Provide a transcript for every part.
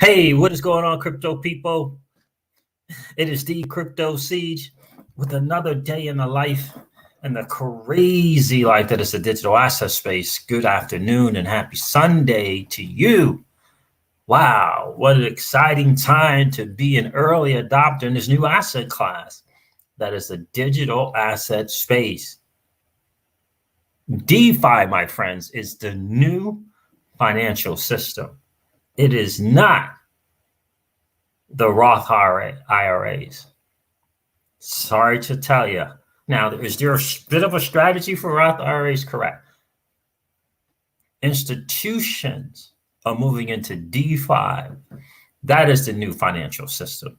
Hey, what is going on, crypto people? It is the Crypto Siege with another day in the life and the crazy life that is the digital asset space. Good afternoon and happy Sunday to you. Wow, what an exciting time to be an early adopter in this new asset class that is the digital asset space. DeFi, my friends, is the new financial system. It is not the Roth IRAs. Sorry to tell you. Now, is there a bit of a strategy for Roth IRAs? Correct. Institutions are moving into DeFi. That is the new financial system.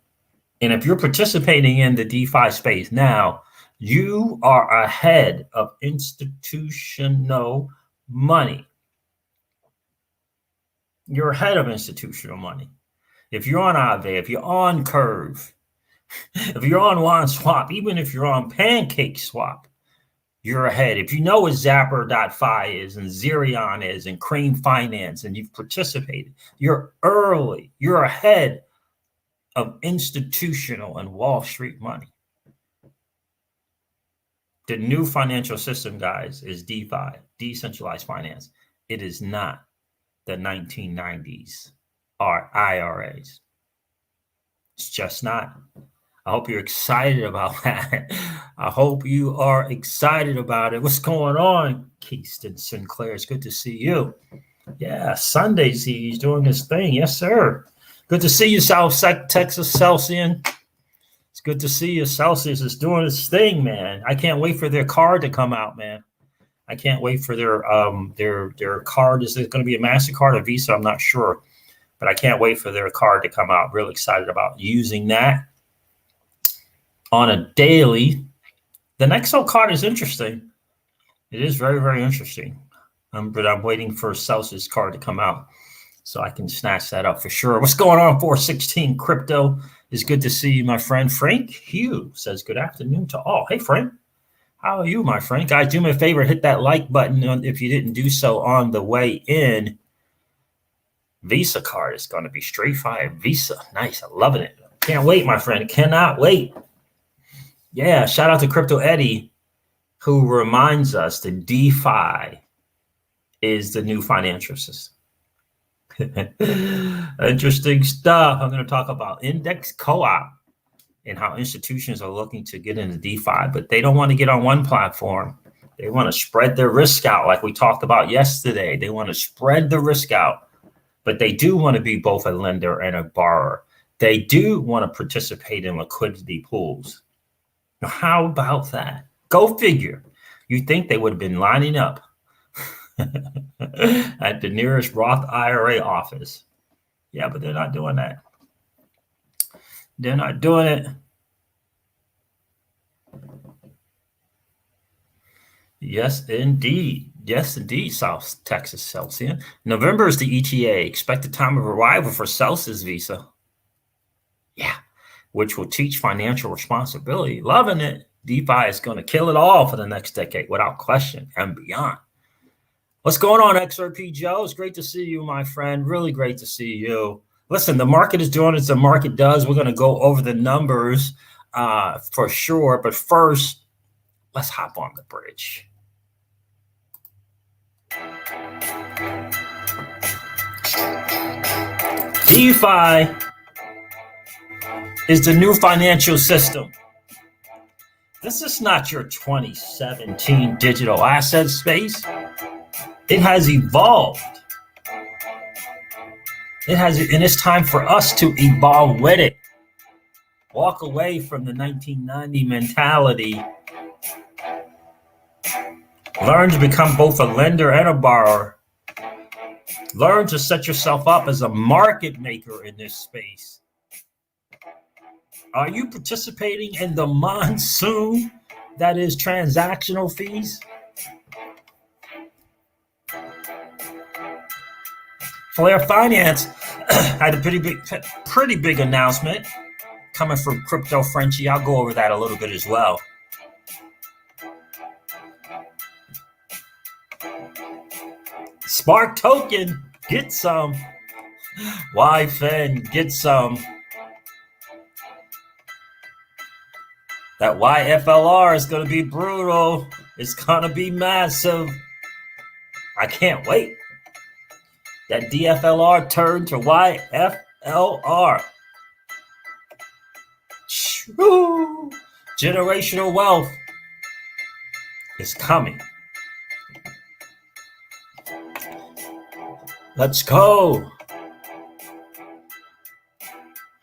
And if you're participating in the DeFi space now, you are ahead of institutional money. You're ahead of institutional money. If you're on Aave, if you're on Curve, if you're on OneSwap, even if you're on PancakeSwap, you're ahead. If you know what Zapper.fi is and Zerion is and Cream Finance and you've participated, you're early. You're ahead of institutional and Wall Street money. The new financial system, guys, is DeFi, decentralized finance. It is not the 1990s or IRAs. It's just not. I hope you're excited about that. I hope you are excited about it. What's going on, Keyston Sinclair? It's good to see you. Yeah, Sundays he's doing his thing. Yes, sir. Good to see you, South Texas Celsian. It's good to see you. Celsius is doing his thing, man. I can't wait for their card to come out, man. I can't wait for their card. Is it going to be a MasterCard or Visa? I'm not sure. But I can't wait for their card to come out. Really excited about using that on a daily. The Nexo card is interesting. It is very, very interesting. But I'm waiting for Celsius card to come out so I can snatch that up for sure. What's going on, 416 Crypto? It's good to see you, my friend. Frank Hugh says good afternoon to all. Hey, Frank. How are you, my friend? Guys, do me a favor. Hit that like button if you didn't do so on the way in. Visa card is going to be straight fire. Visa. Nice. I'm loving it. Can't wait, my friend. Cannot wait. Yeah. Shout out to Crypto Eddie, who reminds us that DeFi is the new financial system. Interesting stuff. I'm going to talk about index co-op and how institutions are looking to get into DeFi, but they don't want to get on one platform. They want to spread their risk out like we talked about yesterday. They want to spread the risk out. But they do want to be both a lender and a borrower. They do want to participate in liquidity pools. Now, how about that? Go figure. You think they would have been lining up at the nearest Roth IRA office. Yeah, but they're not doing that. They're not doing it. Yes, indeed. Yes, indeed, South Texas Celsius. November is the ETA, expected time of arrival for Celsius Visa. Yeah, which will teach financial responsibility. Loving it. DeFi is going to kill it all for the next decade without question and beyond. What's going on, XRP Joe? It's great to see you, my friend. Really great to see you. Listen, the market is doing as the market does. We're going to go over the numbers for sure. But first, let's hop on the bridge. DeFi is the new financial system. This is not your 2017 digital asset space. It has evolved. And it's time for us to evolve with it. Walk away from the 1990 mentality. Learn to become both a lender and a borrower. Learn to set yourself up as a market maker in this space. Are you participating in the monsoon that is transactional fees? Flare Finance had a pretty big announcement coming from Crypto Frenchy. I'll go over that a little bit as well. Spark token, get some. Why, Fen, get some. That YFLR is going to be brutal. It's going to be massive. I can't wait. That DFLR turned to YFLR. Woo! Generational wealth is coming. Let's go.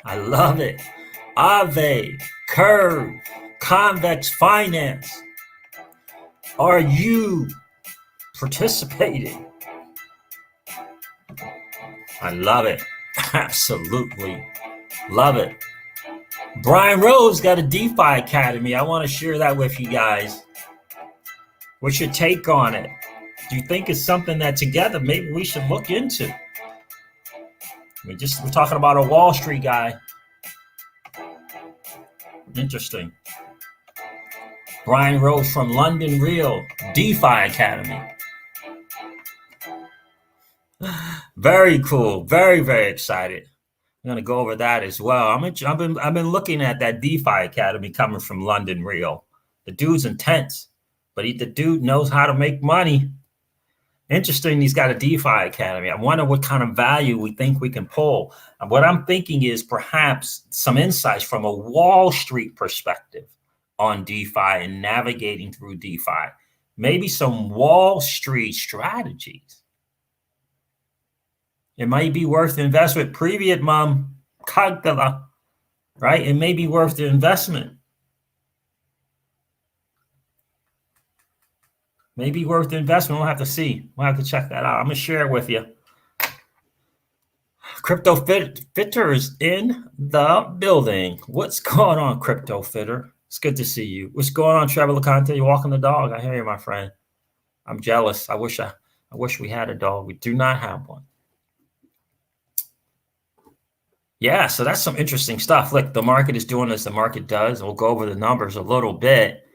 I love it. Aave, Curve, Convex Finance. Are you participating? I love it. Absolutely love it. Brian Rose got a DeFi Academy. I want to share that with you guys. What's your take on it? Do you think it's something that together maybe we should look into? We're talking about a Wall Street guy. Interesting. Brian Rose from London Real DeFi Academy. Very cool. Very, very excited. I'm going to go over that as well. I've been looking at that DeFi Academy coming from London Real. The dude's intense, but the dude knows how to make money. Interesting, he's got a DeFi Academy. I wonder what kind of value we think we can pull. And what I'm thinking is perhaps some insights from a Wall Street perspective on DeFi and navigating through DeFi. Maybe some Wall Street strategies. It might be worth the investment. Previous mom, Kagala, right? It may be worth the investment. Maybe worth the investment. We'll have to see. We'll have to check that out. I'm going to share it with you. CryptoFitter is in the building. What's going on, CryptoFitter? It's good to see you. What's going on, Trevor LeConte? You're walking the dog. I hear you, my friend. I'm jealous. I wish we had a dog. We do not have one. Yeah, so that's some interesting stuff. Look, the market is doing as the market does. We'll go over the numbers a little bit.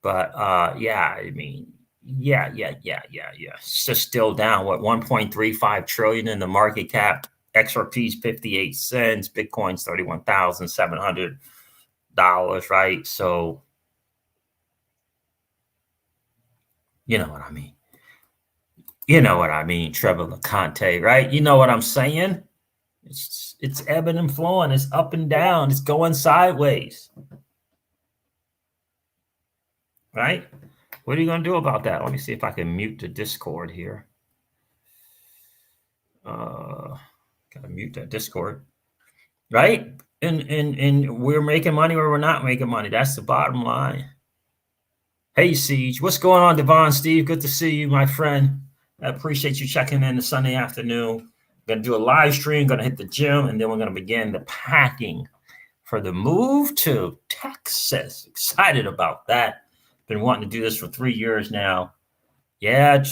But yeah, I mean, yeah. It's just still down. What, 1.35 trillion in the market cap? XRP's 58 cents. Bitcoin's $31,700. Right? So, you know what I mean. You know what I mean, Trevor LeConte, right? You know what I'm saying? It's ebbing and flowing. It's up and down. It's going sideways. Right? What are you going to do about that? Let me see if I can mute the Discord here. Got to mute that Discord. Right? And we're making money or we're not making money. That's the bottom line. Hey, Siege. What's going on, Devon, Steve? Good to see you, my friend. I appreciate you checking in this Sunday afternoon. Going to do a live stream, going to hit the gym, and then we're going to begin the packing for the move to Texas. Excited about that. Been wanting to do this for 3 years now. Yeah,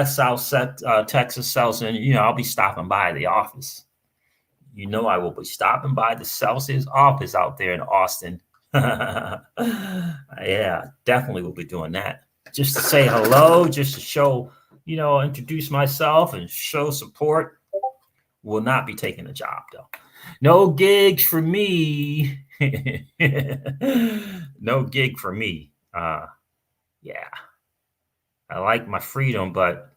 South Texas, South, and I'll be stopping by the office. I will be stopping by the Celsius office out there in Austin. Yeah, definitely will be doing that. Just to say hello, just to show, introduce myself and show support. Will not be taking a job, though. No gigs for me. No gig for me. Yeah. I like my freedom, but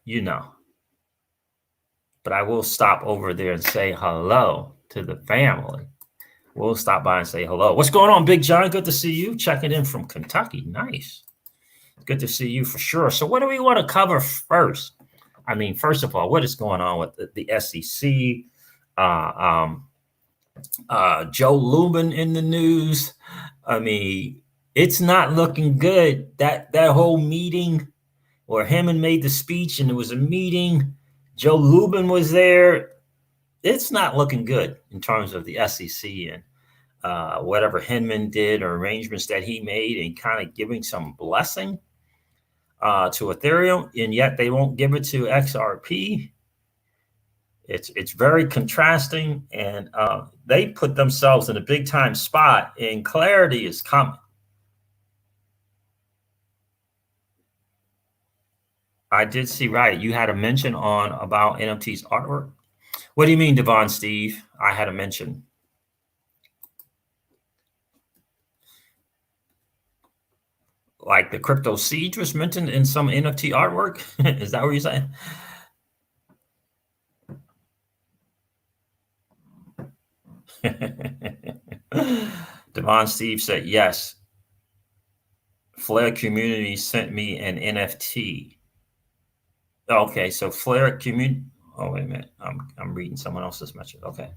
But I will stop over there and say hello to the family. We'll stop by and say hello. What's going on, Big John? Good to see you. Checking in from Kentucky. Nice. Good to see you for sure. So what do we want to cover first? I mean, first of all, what is going on with the SEC? Joe Lubin in the news. I mean, it's not looking good. That whole meeting where Hammond made the speech and there was a meeting, Joe Lubin was there. It's not looking good in terms of the SEC and whatever Hinman did or arrangements that he made and kind of giving some blessing to Ethereum, and yet they won't give it to XRP. It's very contrasting, and they put themselves in a big time spot, and clarity is coming. I did see, right, you had a mention on about NFT's artwork. What do you mean, Devon Steve? I had a mention. Like the crypto siege was mentioned in some NFT artwork? Is that what you're saying? Devon Steve said, yes. Flare community sent me an NFT. Okay, so Flare community. Oh, wait a minute. I'm reading someone else's message. Okay.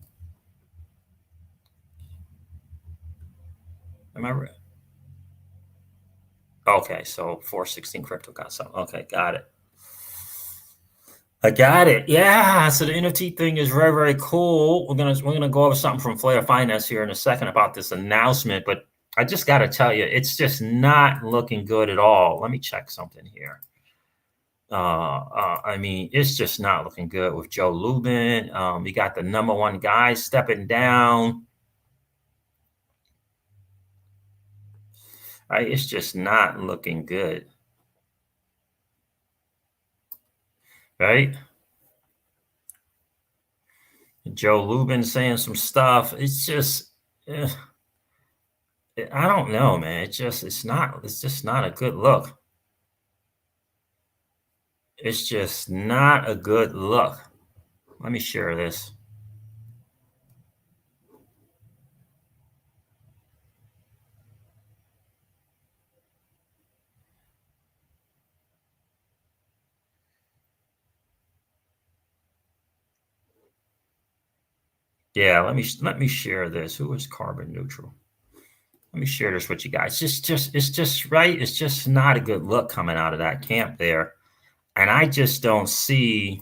Am I right? Okay, so 416 crypto got some. Okay, got it. I got it. Yeah. So the NFT thing is very, very cool. We're gonna go over something from Flare Finance here in a second about this announcement, but I just got to tell you, it's just not looking good at all. Let me check something here. I mean, it's just not looking good with Joe Lubin. You got the number one guy stepping down. Right? It's just not looking good. Right? Joe Lubin saying some stuff. It's just, I don't know, man. It's just not a good look. It's just not a good look. Let me share this. Yeah, let me share this. Who is carbon neutral? Let me share this with you guys. It's just right. It's just not a good look coming out of that camp there. And I just don't see,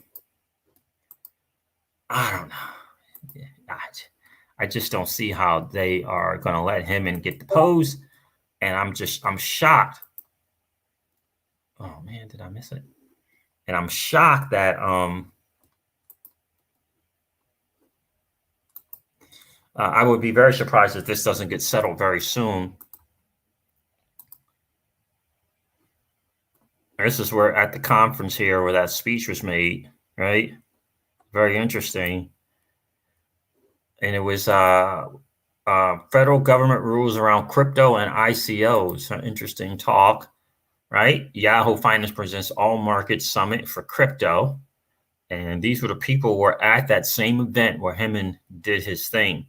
I don't know. I just don't see how they are going to let him and get the pose. And I'm shocked. Oh man, did I miss it? And I'm shocked that I would be very surprised if this doesn't get settled very soon. This is where at the conference here where that speech was made, right? Very interesting. And it was federal government rules around crypto and ICOs. An interesting talk, right? Yahoo Finance presents All Market Summit for crypto. And these were the people who were at that same event where Heyman did his thing.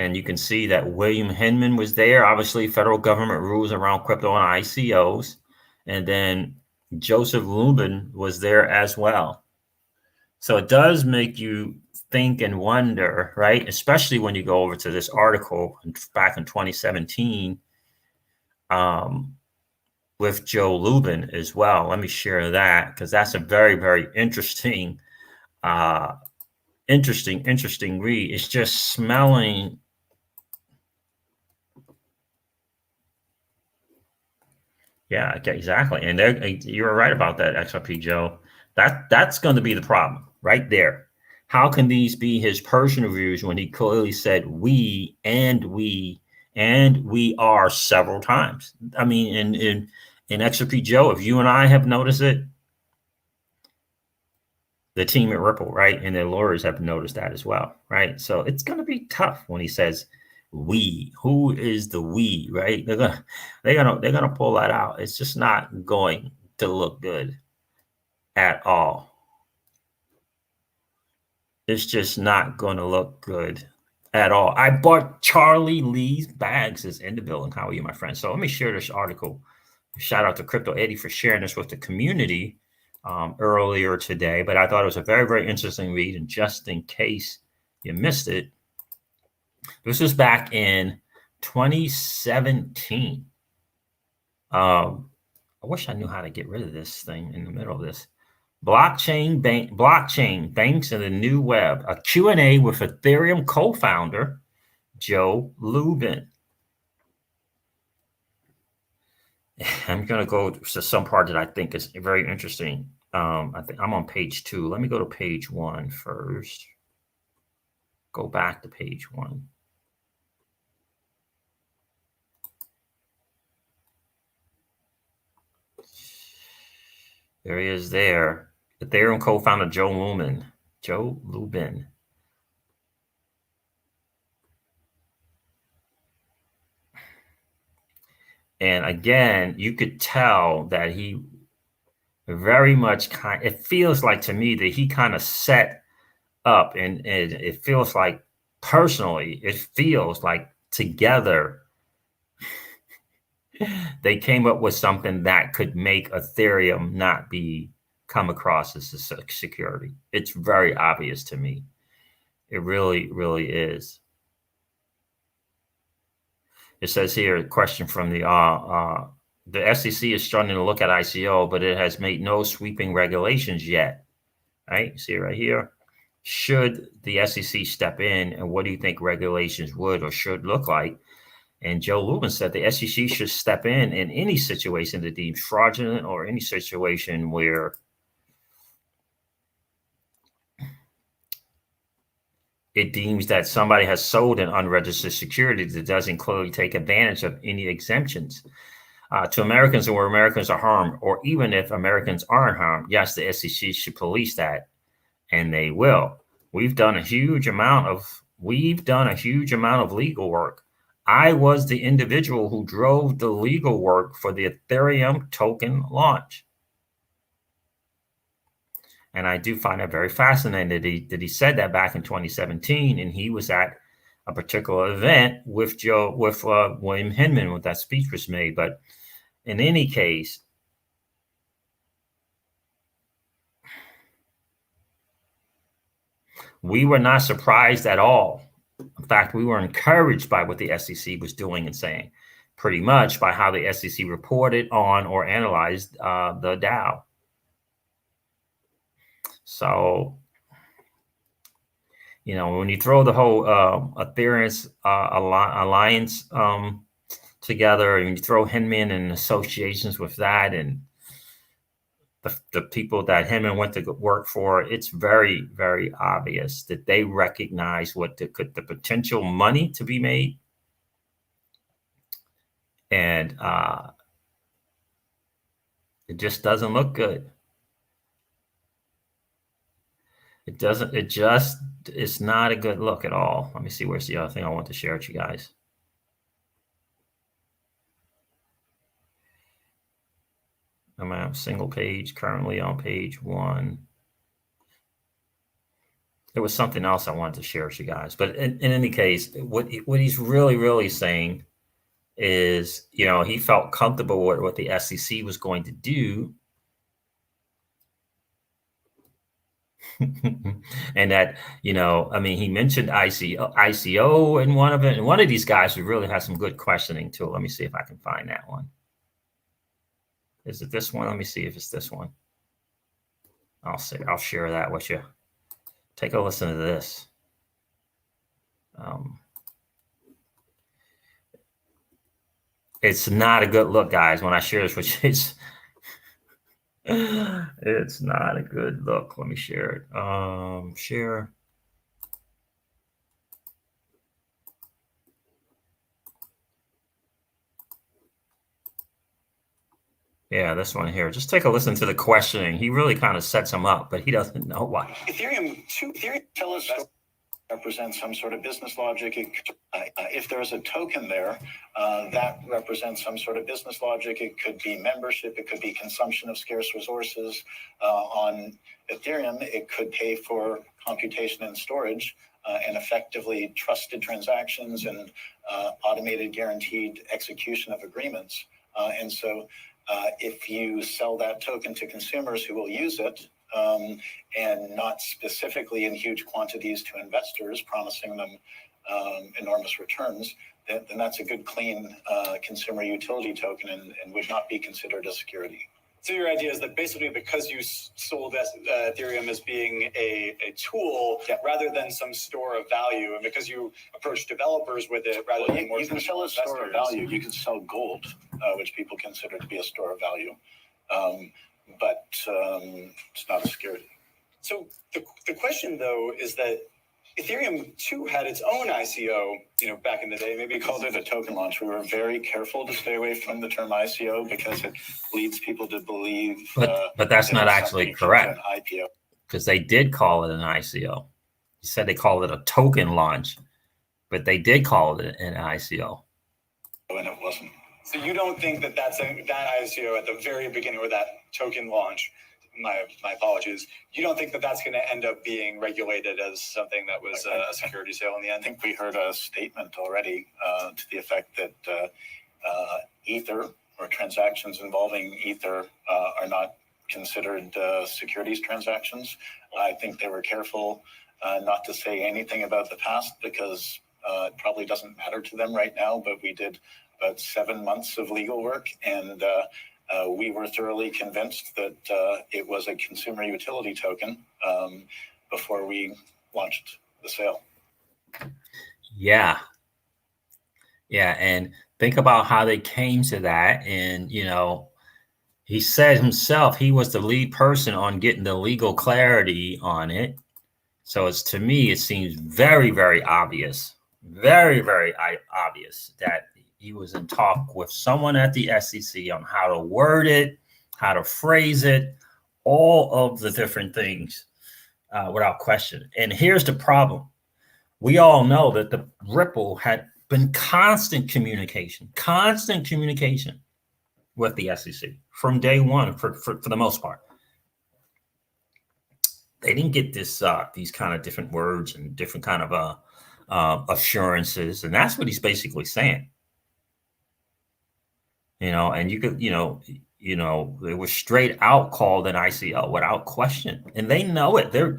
And you can see that William Hinman was there. Obviously, federal government rules around crypto and ICOs. And then Joseph Lubin was there as well. So it does make you think and wonder, right? Especially when you go over to this article back in 2017 with Joe Lubin as well. Let me share that because that's a very, very interesting read. It's just smelling. Yeah, exactly. And you're right about that, XRP Joe. That's going to be the problem right there. How can these be his personal views when he clearly said we and we and we are several times? I mean, in XRP Joe, if you and I have noticed it, the team at Ripple, right, and their lawyers have noticed that as well, right? So it's going to be tough when he says we. Who is the we, right? They're gonna pull that out. It's just not going to look good at all. It's just not going to look good at all. I bought Charlie Lee's bags is in the building. How are you, my friend? So let me share this article. Shout out to Crypto Eddie for sharing this with the community earlier today. But I thought it was a very, very interesting read. And just in case you missed it, this was back in 2017. I wish I knew how to get rid of this thing in the middle of this. Blockchain banks in the new web. A Q&A with Ethereum co-founder Joe Lubin. I'm going to go to some part that I think is very interesting. I think I'm on page 2. Let me go to page 1 first. Go back to page 1. There he is there. Ethereum co-founder Joe Lubin. Joe Lubin. And again, you could tell that he very much it feels like to me that he kind of set up, and it feels like personally, it feels like together they came up with something that could make Ethereum not be come across as a security. It's very obvious to me. It really, really is. It says here, a question from the SEC is starting to look at ICO, but it has made no sweeping regulations yet. Right? See right here. Should the SEC step in, and what do you think regulations would or should look like? And Joe Lubin said the SEC should step in any situation that deems fraudulent or any situation where it deems that somebody has sold an unregistered security that doesn't clearly take advantage of any exemptions to Americans, and where Americans are harmed, or even if Americans aren't harmed. Yes, the SEC should police that, and they will. We've done a huge amount of legal work. I was the individual who drove the legal work for the Ethereum token launch. And I do find it very fascinating that he said that back in 2017, and he was at a particular event with William Hinman when that speech was made. But in any case, we were not surprised at all. In fact, we were encouraged by what the SEC was doing and saying, pretty much by how the SEC reported on or analyzed the DAO. So, you know, when you throw the whole Ethereum alliance together, and you throw Hinman and associations with that, and the people that Hinman went to work for, it's very, very obvious that they recognize what the potential money to be made. And it just doesn't look good. It's not a good look at all. Let me see, where's the other thing I want to share with you guys. I'm on single page, currently on page 1. There was something else I wanted to share with you guys, but in any case, what he's really, really saying is, you know, he felt comfortable with what the SEC was going to do. And that, you know, I mean, he mentioned ICO in one of it, and one of these guys who really has some good questioning too. Let me see if I can find that one. Is it this one? Let me see if it's this one. I'll share that with you. Take a listen to this. It's not a good look, guys. When I share this with you, it's not a good look. Let me share it. Share. Yeah, this one here. Just take a listen to the questioning. He really kind of sets him up, but he doesn't know why. Ethereum tell us represents some sort of business logic. If there's a token there, that represents some sort of business logic. It could be membership. It could be consumption of scarce resources. On Ethereum, it could pay for computation and storage and effectively trusted transactions and automated guaranteed execution of agreements. And so if you sell that token to consumers who will use it, and not specifically in huge quantities to investors, promising them enormous returns, then that's a good, clean consumer utility token and would not be considered a security. So your idea is that basically because you sold Ethereum as being a tool rather than some store of value, and because you approach developers with it rather than more... You can sell a store of value. You can sell gold, which people consider to be a store of value. But it's not a security. So the question, though, is that Ethereum too had its own ICO, back in the day. Maybe We called it a token launch. We were very careful to stay away from the term ICO because it leads people to believe. But that's not actually correct, an IPO. because they did call it an ICO. You said they called it a token launch, but they did call it an ICO. And it wasn't. So you don't think that that ICO at the very beginning, or that token launch, my apologies, you don't think that that's going to end up being regulated as something that was a security sale in the end? I think we heard a statement already to the effect that Ether or transactions involving Ether are not considered securities transactions. I think they were careful not to say anything about the past because it probably doesn't matter to them right now, but we did about 7 months of legal work, and we were thoroughly convinced that it was a consumer utility token before we launched the sale. Yeah. And think about how they came to that. And, he said himself, he was the lead person on getting the legal clarity on it. So to me, it seems very, very obvious, very, very obvious that he was in talk with someone at the SEC on how to word it, how to phrase it, all of the different things without question. And here's the problem. We all know that the Ripple had been constant communication with the SEC from day one for the most part. They didn't get these kind of different words and different kind of assurances. And that's what he's basically saying. And you could, it was straight out called an ICO without question. And they know it. They're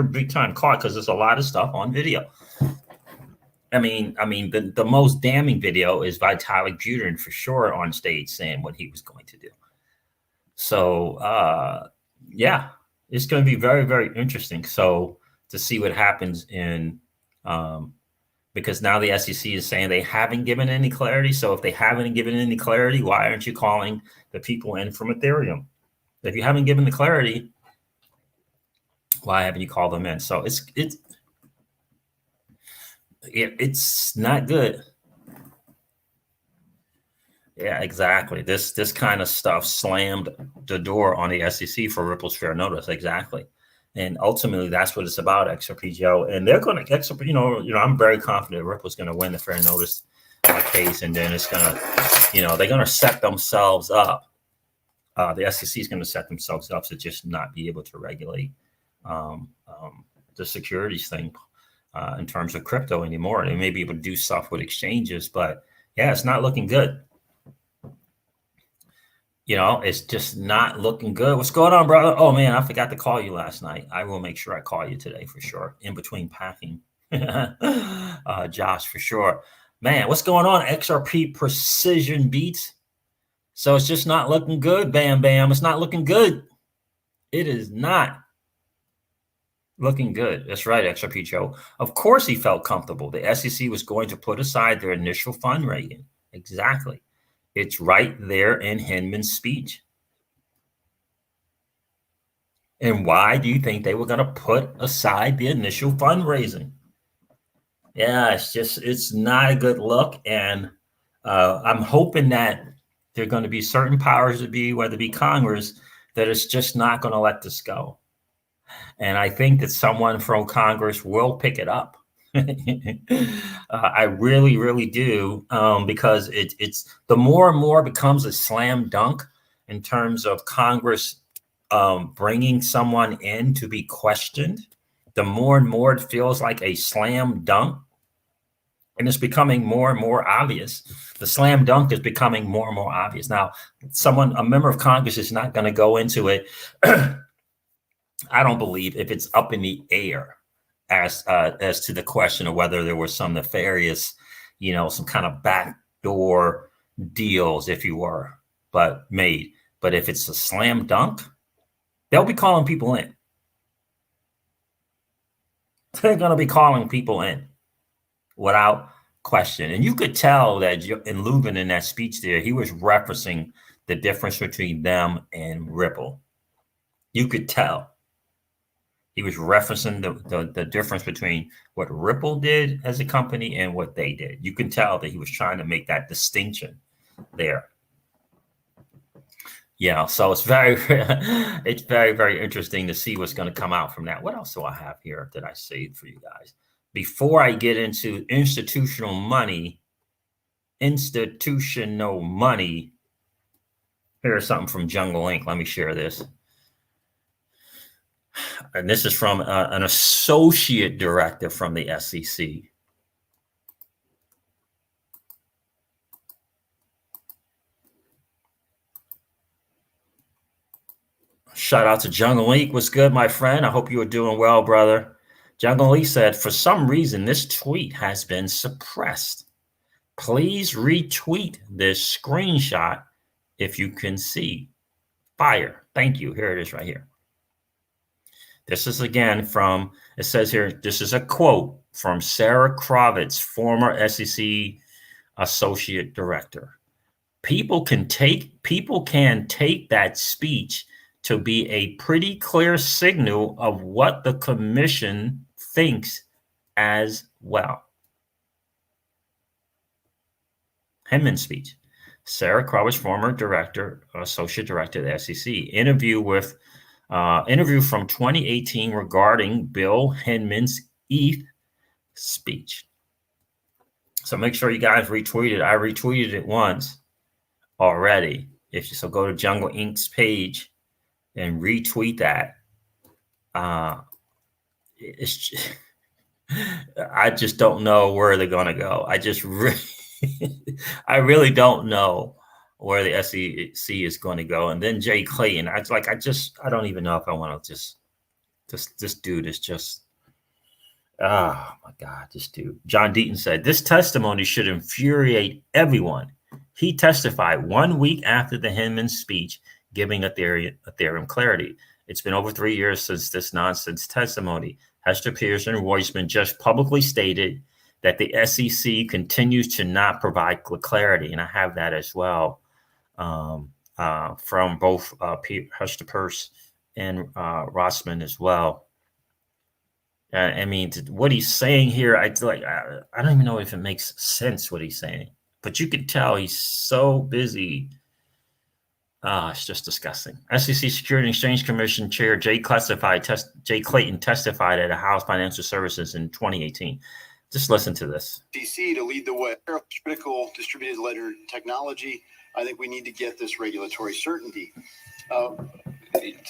big time caught because there's a lot of stuff on video. The most damning video is Vitalik Buterin for sure on stage saying what he was going to do. So, it's going to be very, very interesting. So to see what happens because now the SEC is saying they haven't given any clarity. So if they haven't given any clarity, why aren't you calling the people in from Ethereum? If you haven't given the clarity, why haven't you called them in? So it's not good. Yeah, exactly. This kind of stuff slammed the door on the SEC for Ripple's fair notice. Exactly. And ultimately, that's what it's about, XRP Joe. And they're going to XRP, I'm very confident Ripple's going to win the fair notice case. And then it's going to, they're going to set themselves up. The SEC is going to set themselves up to just not be able to regulate the securities thing in terms of crypto anymore. They may be able to do stuff with exchanges, but yeah, it's not looking good. It's just not looking good. What's going on, brother? Oh, man, I forgot to call you last night. I will make sure I call you today for sure. In between packing. Josh, for sure. Man, what's going on? XRP precision beats. So it's just not looking good. Bam, bam. It's not looking good. It is not looking good. That's right, XRP Joe. Of course he felt comfortable. The SEC was going to put aside their initial fundraising. Exactly. It's right there in Hinman's speech. And why do you think they were going to put aside the initial fundraising? Yeah, it's not a good look. And I'm hoping that there are going to be certain powers to be, whether it be Congress, that is just not going to let this go. And I think that someone from Congress will pick it up. I really, really do, because it's the more and more becomes a slam dunk in terms of Congress bringing someone in to be questioned. The more and more it feels like a slam dunk, and it's becoming more and more obvious. The slam dunk is becoming more and more obvious. Now, a member of Congress is not going to go into it. I don't believe if it's up in the air. As to the question of whether there was some nefarious, some kind of backdoor deals, if you were, made. But if it's a slam dunk, they'll be calling people in. They're going to be calling people in without question. And you could tell that in Lubin, in that speech there, he was referencing the difference between them and Ripple. You could tell. He was referencing the difference between what Ripple did as a company and what they did. You can tell that he was trying to make that distinction there. Yeah, so it's very, very interesting to see what's going to come out from that. What else do I have here that I saved for you guys? Before I get into institutional money, here's something from Jungle Inc. Let me share this. And this is from an associate director from the SEC. Shout out to Jungle Inc. What's good, my friend? I hope you are doing well, brother. Jungle Inc. said, for some reason, this tweet has been suppressed. Please retweet this screenshot if you can see. Fire. Thank you. Here it is right here. This is again from, it says here, this is a quote from Sarah Kravitz, former SEC associate director. People can take that speech to be a pretty clear signal of what the commission thinks as well. Hinman's speech. Sarah Kravitz, former associate director of the SEC, interview from 2018 regarding Bill Hinman's ETH speech. So make sure you guys retweet it. I retweeted it once already. So go to Jungle Inc.'s page and retweet that. I just don't know where they're going to go. I really don't know where the SEC is going to go. And then Jay Clayton, I don't even know if I want to this dude is just, oh my God, this dude. John Deaton said, this testimony should infuriate everyone. He testified 1 week after the Hinman speech, giving Ethereum clarity. It's been over 3 years since this nonsense testimony. Hester Pearson Roisman just publicly stated that the SEC continues to not provide clarity. And I have that as well from both Hester Pearce and Rossman as well. I mean, what he's saying here, I don't even know if it makes sense what he's saying. But you can tell he's so busy. It's just disgusting. SEC Security and Exchange Commission Chair Jay Clayton testified at a House Financial Services in 2018. Just listen to this. SEC to lead the way. Critical distributed ledger technology. I think we need to get this regulatory certainty. To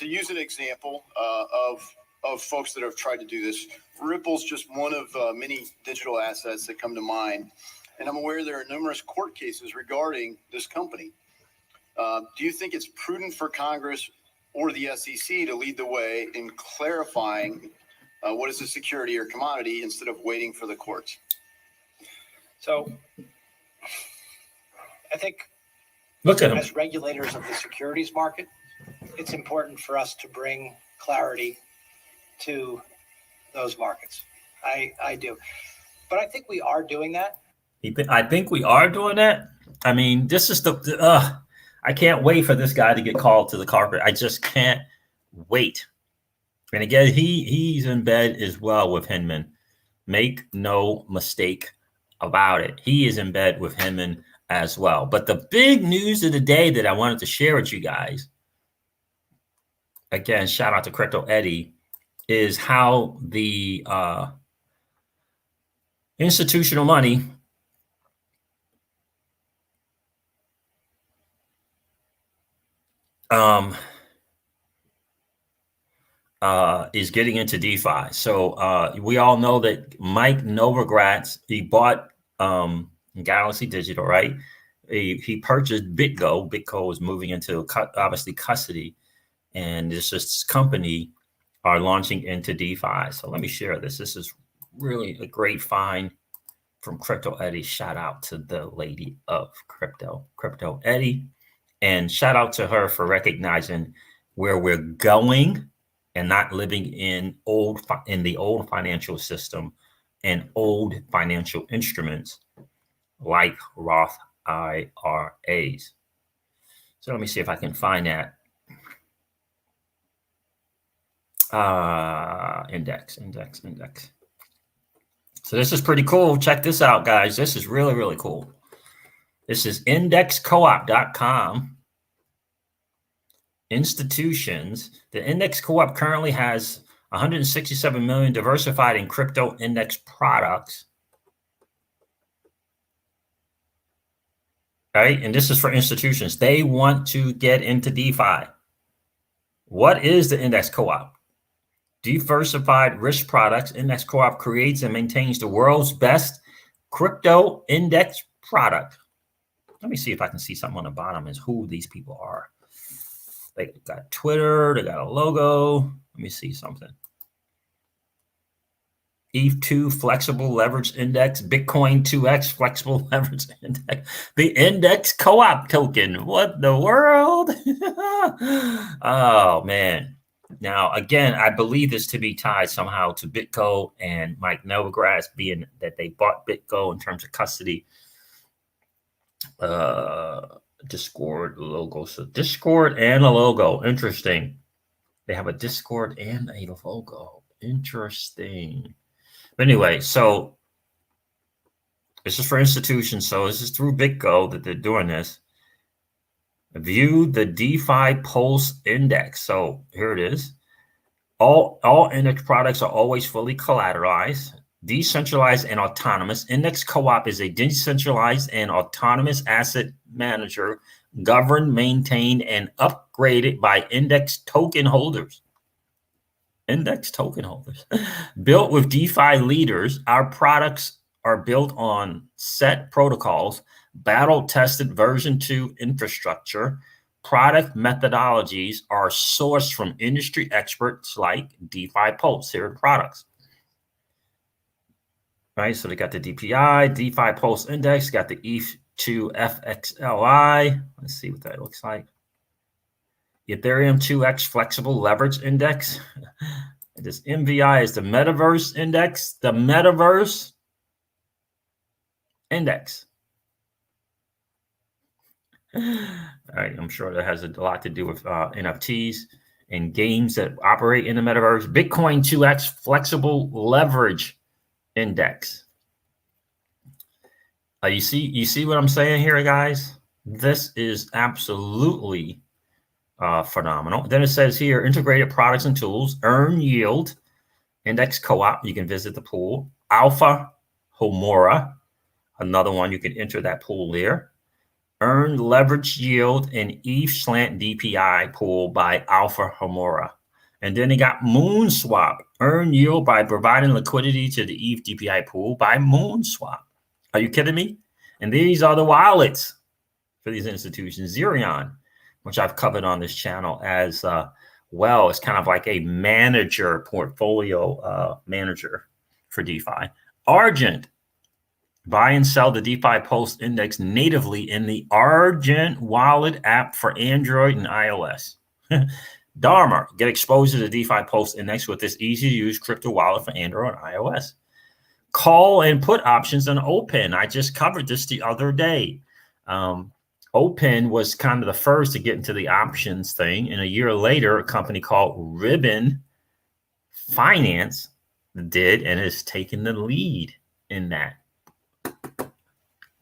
use an example of folks that have tried to do this, Ripple's just one of many digital assets that come to mind. And I'm aware there are numerous court cases regarding this company. Do you think it's prudent for Congress or the SEC to lead the way in clarifying what is a security or commodity instead of waiting for the courts? So I think look at him. As regulators of the securities market, it's important for us to bring clarity to those markets. I do. But I think we are doing that. I think we are doing that. I mean, this is I can't wait for this guy to get called to the carpet. I just can't wait. And again, he's in bed as well with Hinman. Make no mistake about it. He is in bed with Hinman as well. But the big news of the day that I wanted to share with you guys, again, shout out to Crypto Eddie, is how the institutional money is getting into DeFi. So we all know that Mike Novogratz, he bought Galaxy Digital, right? He purchased BitGo. BitGo is moving into obviously custody, and this company are launching into DeFi. So let me share this. This is really a great find from Crypto Eddie. Shout out to the lady of Crypto Eddie. And shout out to her for recognizing where we're going and not living in the old financial system and old financial instruments like Roth IRAs. So let me see if I can find that. Index. So this is pretty cool. Check this out, guys. This is really, really cool. This is indexcoop.com. Institutions. The Index Co-op currently has 167 million diversified in crypto index products. Right? And this is for institutions. They want to get into DeFi. What is the Index Co-op? Diversified risk products. Index Co-op creates and maintains the world's best crypto index product. Let me see if I can see something on the bottom is who these people are. They got Twitter, they got a logo. Let me see something. ETH2 flexible leverage index, Bitcoin 2x flexible leverage index, the Index Co-op token. What the world? Oh man. Now again, I believe this to be tied somehow to BitGo and Mike Novogratz, being that they bought BitGo in terms of custody. Discord logo. So Discord and a logo. Interesting. They have a Discord and a logo. Interesting. But anyway, so this is for institutions. So this is through BitGo that they're doing this. View the DeFi Pulse Index. So here it is. All index products are always fully collateralized, decentralized, and autonomous. Index Co-op is a decentralized and autonomous asset manager governed, maintained, and upgraded by index token holders. Index token holders. Built with DeFi leaders, our products are built on set protocols, battle-tested version 2 infrastructure. Product methodologies are sourced from industry experts like DeFi Pulse. Here are the products. Right, so they got the DPI, DeFi Pulse Index, got the ETH2 FXLI. Let's see what that looks like. Ethereum 2x Flexible Leverage Index. This MVI is the Metaverse Index. The Metaverse Index. All right, I'm sure that has a lot to do with NFTs and games that operate in the Metaverse. Bitcoin 2x Flexible Leverage Index. You see what I'm saying here, guys? This is absolutely phenomenal. Then it says here, integrated products and tools, earn yield, Index Co-op. You can visit the pool. Alpha Homora, another one. You can enter that pool there. Earn leverage yield and ETH slant DPI pool by Alpha Homora. And then they got Moonswap. Earn yield by providing liquidity to the ETH DPI pool by Moonswap. Are you kidding me? And these are the wallets for these institutions. Xerion, which I've covered on this channel as well. It's kind of like a manager, portfolio manager for DeFi. Argent, buy and sell the DeFi Pulse Index natively in the Argent wallet app for Android and iOS. Dharma, get exposed to the DeFi Pulse Index with this easy-to-use crypto wallet for Android and iOS. Call and put options on Open. I just covered this the other day. Open was kind of the first to get into the options thing. And a year later, a company called Ribbon Finance did and has taken the lead in that.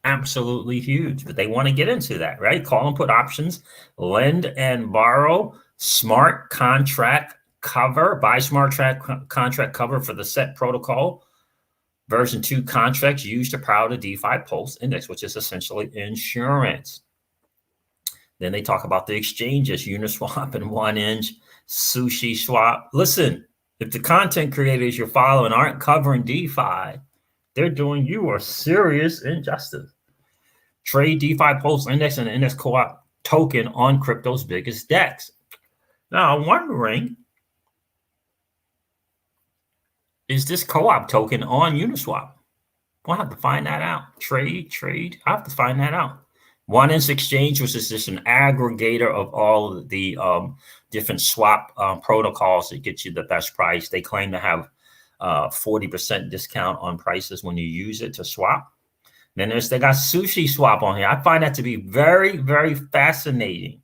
Absolutely huge. But they want to get into that, right? Call and put options, lend and borrow, smart contract cover, buy smart contract cover for the set protocol. Version 2 contracts used to power the DeFi Pulse Index, which is essentially insurance. Then they talk about the exchanges, Uniswap and 1inch, Sushi Swap. Listen, if the content creators you're following aren't covering DeFi, they're doing you a serious injustice. Trade DeFi Pulse Index and the Index Co-op token on crypto's biggest DEX. Now, I'm wondering, is this Co-op token on Uniswap? We'll have to find that out. Trade. I have to find that out. 1inch Exchange, which is just an aggregator of all of the different swap protocols that get you the best price. They claim to have 40% discount on prices when you use it to swap. Then they got Sushi Swap on here. I find that to be very, very fascinating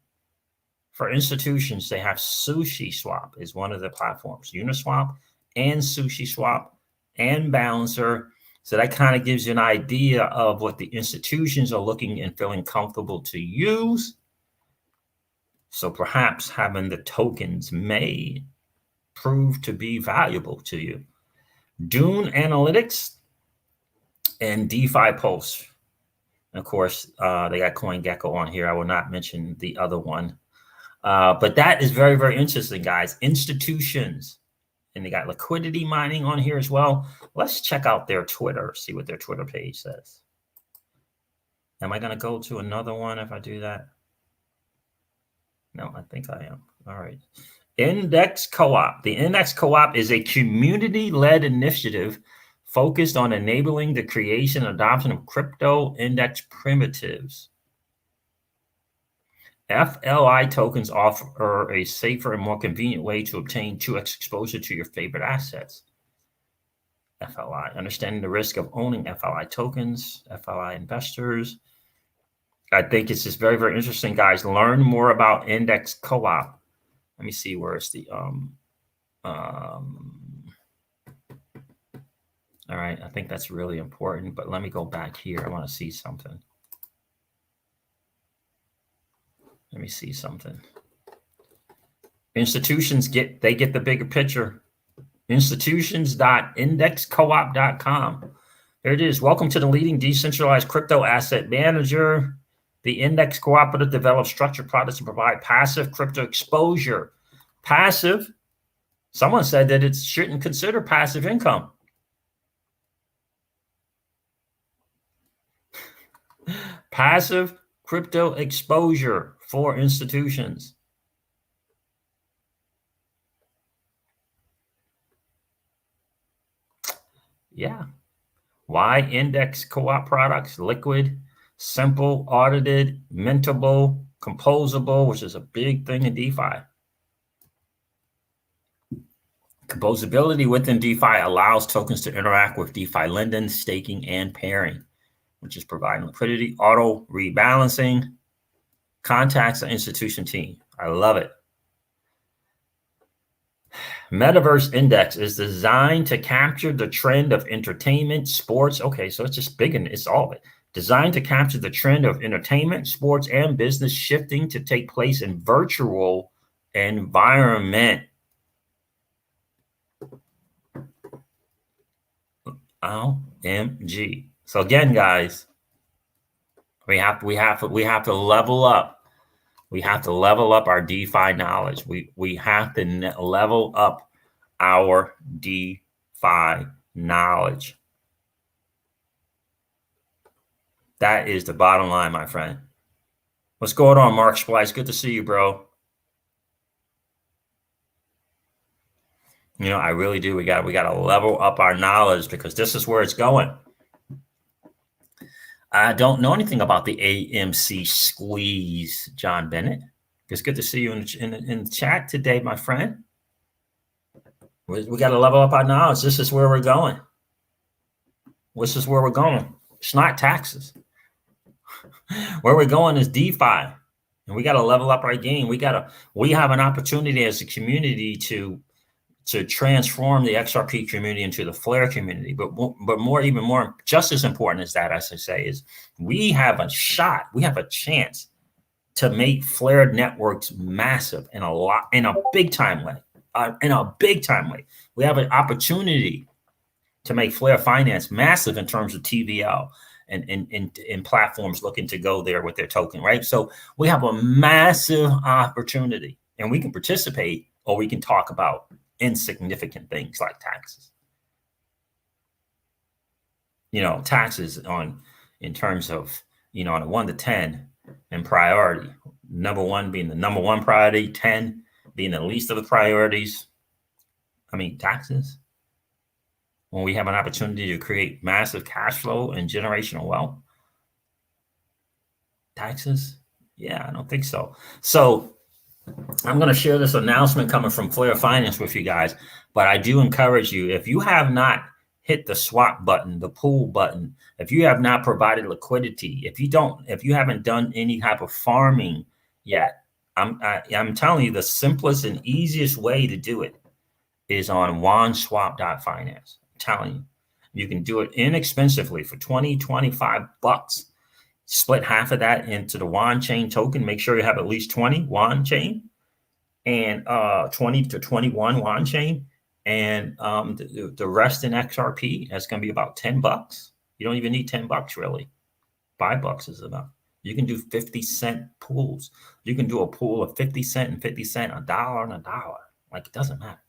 For institutions, they have Sushi Swap is one of the platforms, Uniswap and Sushi Swap and Balancer. So that kind of gives you an idea of what the institutions are looking and feeling comfortable to use. So perhaps having the tokens may prove to be valuable to you. Dune Analytics and DeFi Pulse. Of course, they got CoinGecko on here. I will not mention the other one. But that is very, very interesting, guys. Institutions. And they got liquidity mining on here as well. Let's check out their Twitter, see what their Twitter page says. Am I going to go to another one if I do that? No, I think I am. All right. Index Co-op. The Index Co-op is a community-led initiative focused on enabling the creation and adoption of crypto index primitives. FLI tokens offer a safer and more convenient way to obtain 2x exposure to your favorite assets. FLI, understanding the risk of owning FLI tokens, FLI investors. I think it's just very, very interesting, guys. Learn more about Index Co-op. Let me see where it's the all right, I think that's really important, but let me go back here. I want to see something. Let me see something. Institutions get the bigger picture. Institutions.indexcoop.com. There it is. Welcome to the leading decentralized crypto asset manager. The Index Cooperative develops structured products to provide passive crypto exposure. Passive. Someone said that it shouldn't consider passive income. Passive crypto exposure for institutions. Yeah. Why Index Co-op products? Liquid, simple, audited, mintable, composable, which is a big thing in DeFi. Composability within DeFi allows tokens to interact with DeFi lending, staking, and pairing, which is providing liquidity, auto rebalancing, contacts the institution team. I love it. Metaverse Index is designed to capture the trend of entertainment, sports. Okay, so it's just big and it's all of it. Designed to capture the trend of entertainment, sports, and business shifting to take place in virtual environment. OMG. So again, guys, we have to level up. We have to level up our DeFi knowledge. We have to level up our DeFi knowledge. That is the bottom line, my friend. What's going on, Mark Splice? Good to see you, bro. You know, I really do. We got to level up our knowledge because this is where it's going. I don't know anything about the AMC squeeze, John Bennett. It's good to see you in the chat today, my friend. We got to level up our knowledge. This is where we're going. This is where we're going. It's not taxes. Where we're going is DeFi. And we got to level up our game. We have an opportunity as a community to transform the XRP community into the Flare community. But even more, just as important as that, as I say, is we have a shot, we have a chance to make Flare networks massive in a big time way. We have an opportunity to make Flare Finance massive in terms of TVL and platforms looking to go there with their token, right? So we have a massive opportunity, and we can participate or we can talk about insignificant things like taxes. You know, taxes in terms of, you know, on a 1 to 10 in priority, number 1 being the number 1 priority, 10 being the least of the priorities. I mean, taxes. When we have an opportunity to create massive cash flow and generational wealth, taxes? Yeah, I don't think so. So I'm going to share this announcement coming from Flare Finance with you guys, but I do encourage you, if you have not hit the swap button, the pool button, if you have not provided liquidity, if you haven't done any type of farming yet, I'm telling you, the simplest and easiest way to do it is on wanswap.finance. I'm telling you, you can do it inexpensively for 20, 25 bucks. Split half of that into the WAN chain token. Make sure you have at least 20 WAN chain and 20 to 21 WAN chain. And the rest in XRP. That's going to be about 10 bucks. You don't even need 10 bucks really. $5 is enough. You can do 50-cent pools. You can do a pool of 50 cent and 50 cent, $1 and $1. Like, it doesn't matter,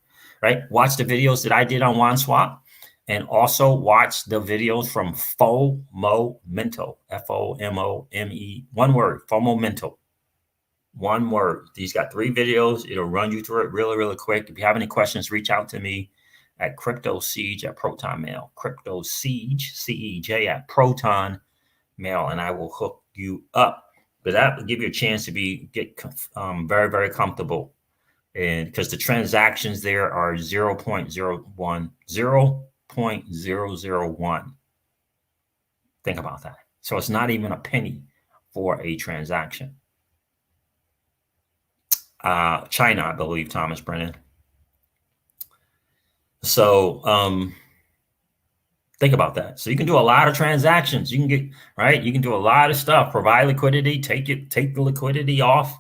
right? Watch the videos that I did on OneSwap, and also watch the videos from FOMOMENTO, FOMOME, one word, FOMOMENTO, one word. These got 3 videos. It'll run you through it really, really quick. If you have any questions, reach out to me at CryptoSiege at Proton Mail, CryptoSiege, CEJ at Proton Mail, and I will hook you up. But that will give you a chance to get very, very comfortable. And because the transactions there are 0.001. Think about that. So it's not even a penny for a transaction. China, I believe, Thomas Brennan. So think about that. So you can do a lot of transactions. You can get, right? You can do a lot of stuff. Provide liquidity, take the liquidity off.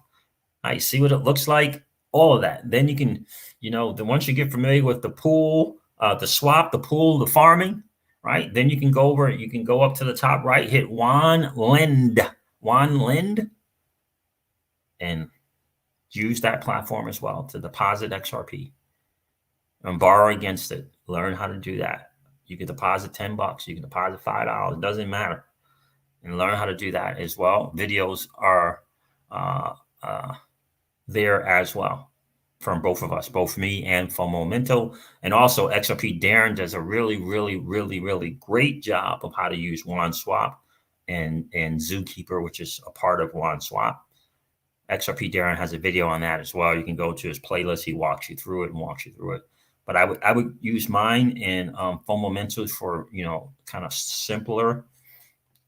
Right? See what it looks like. All of that. Then you can, then once you get familiar with the pool, the swap, the pool, the farming, right? Then you can go over, you can go up to the top right, hit WAN Lend, and use that platform as well to deposit XRP and borrow against it. Learn how to do that. You can deposit 10 bucks. You can deposit $5. It doesn't matter. And learn how to do that as well. Videos are there as well from both of us, both me and FOMOMENTO. And also XRP Darren does a really, really, really, really great job of how to use OneSwap and Zookeeper, which is a part of OneSwap. XRP Darren has a video on that as well. You can go to his playlist. He walks you through it. But I would use mine and FOMOMENTO for, kind of simpler,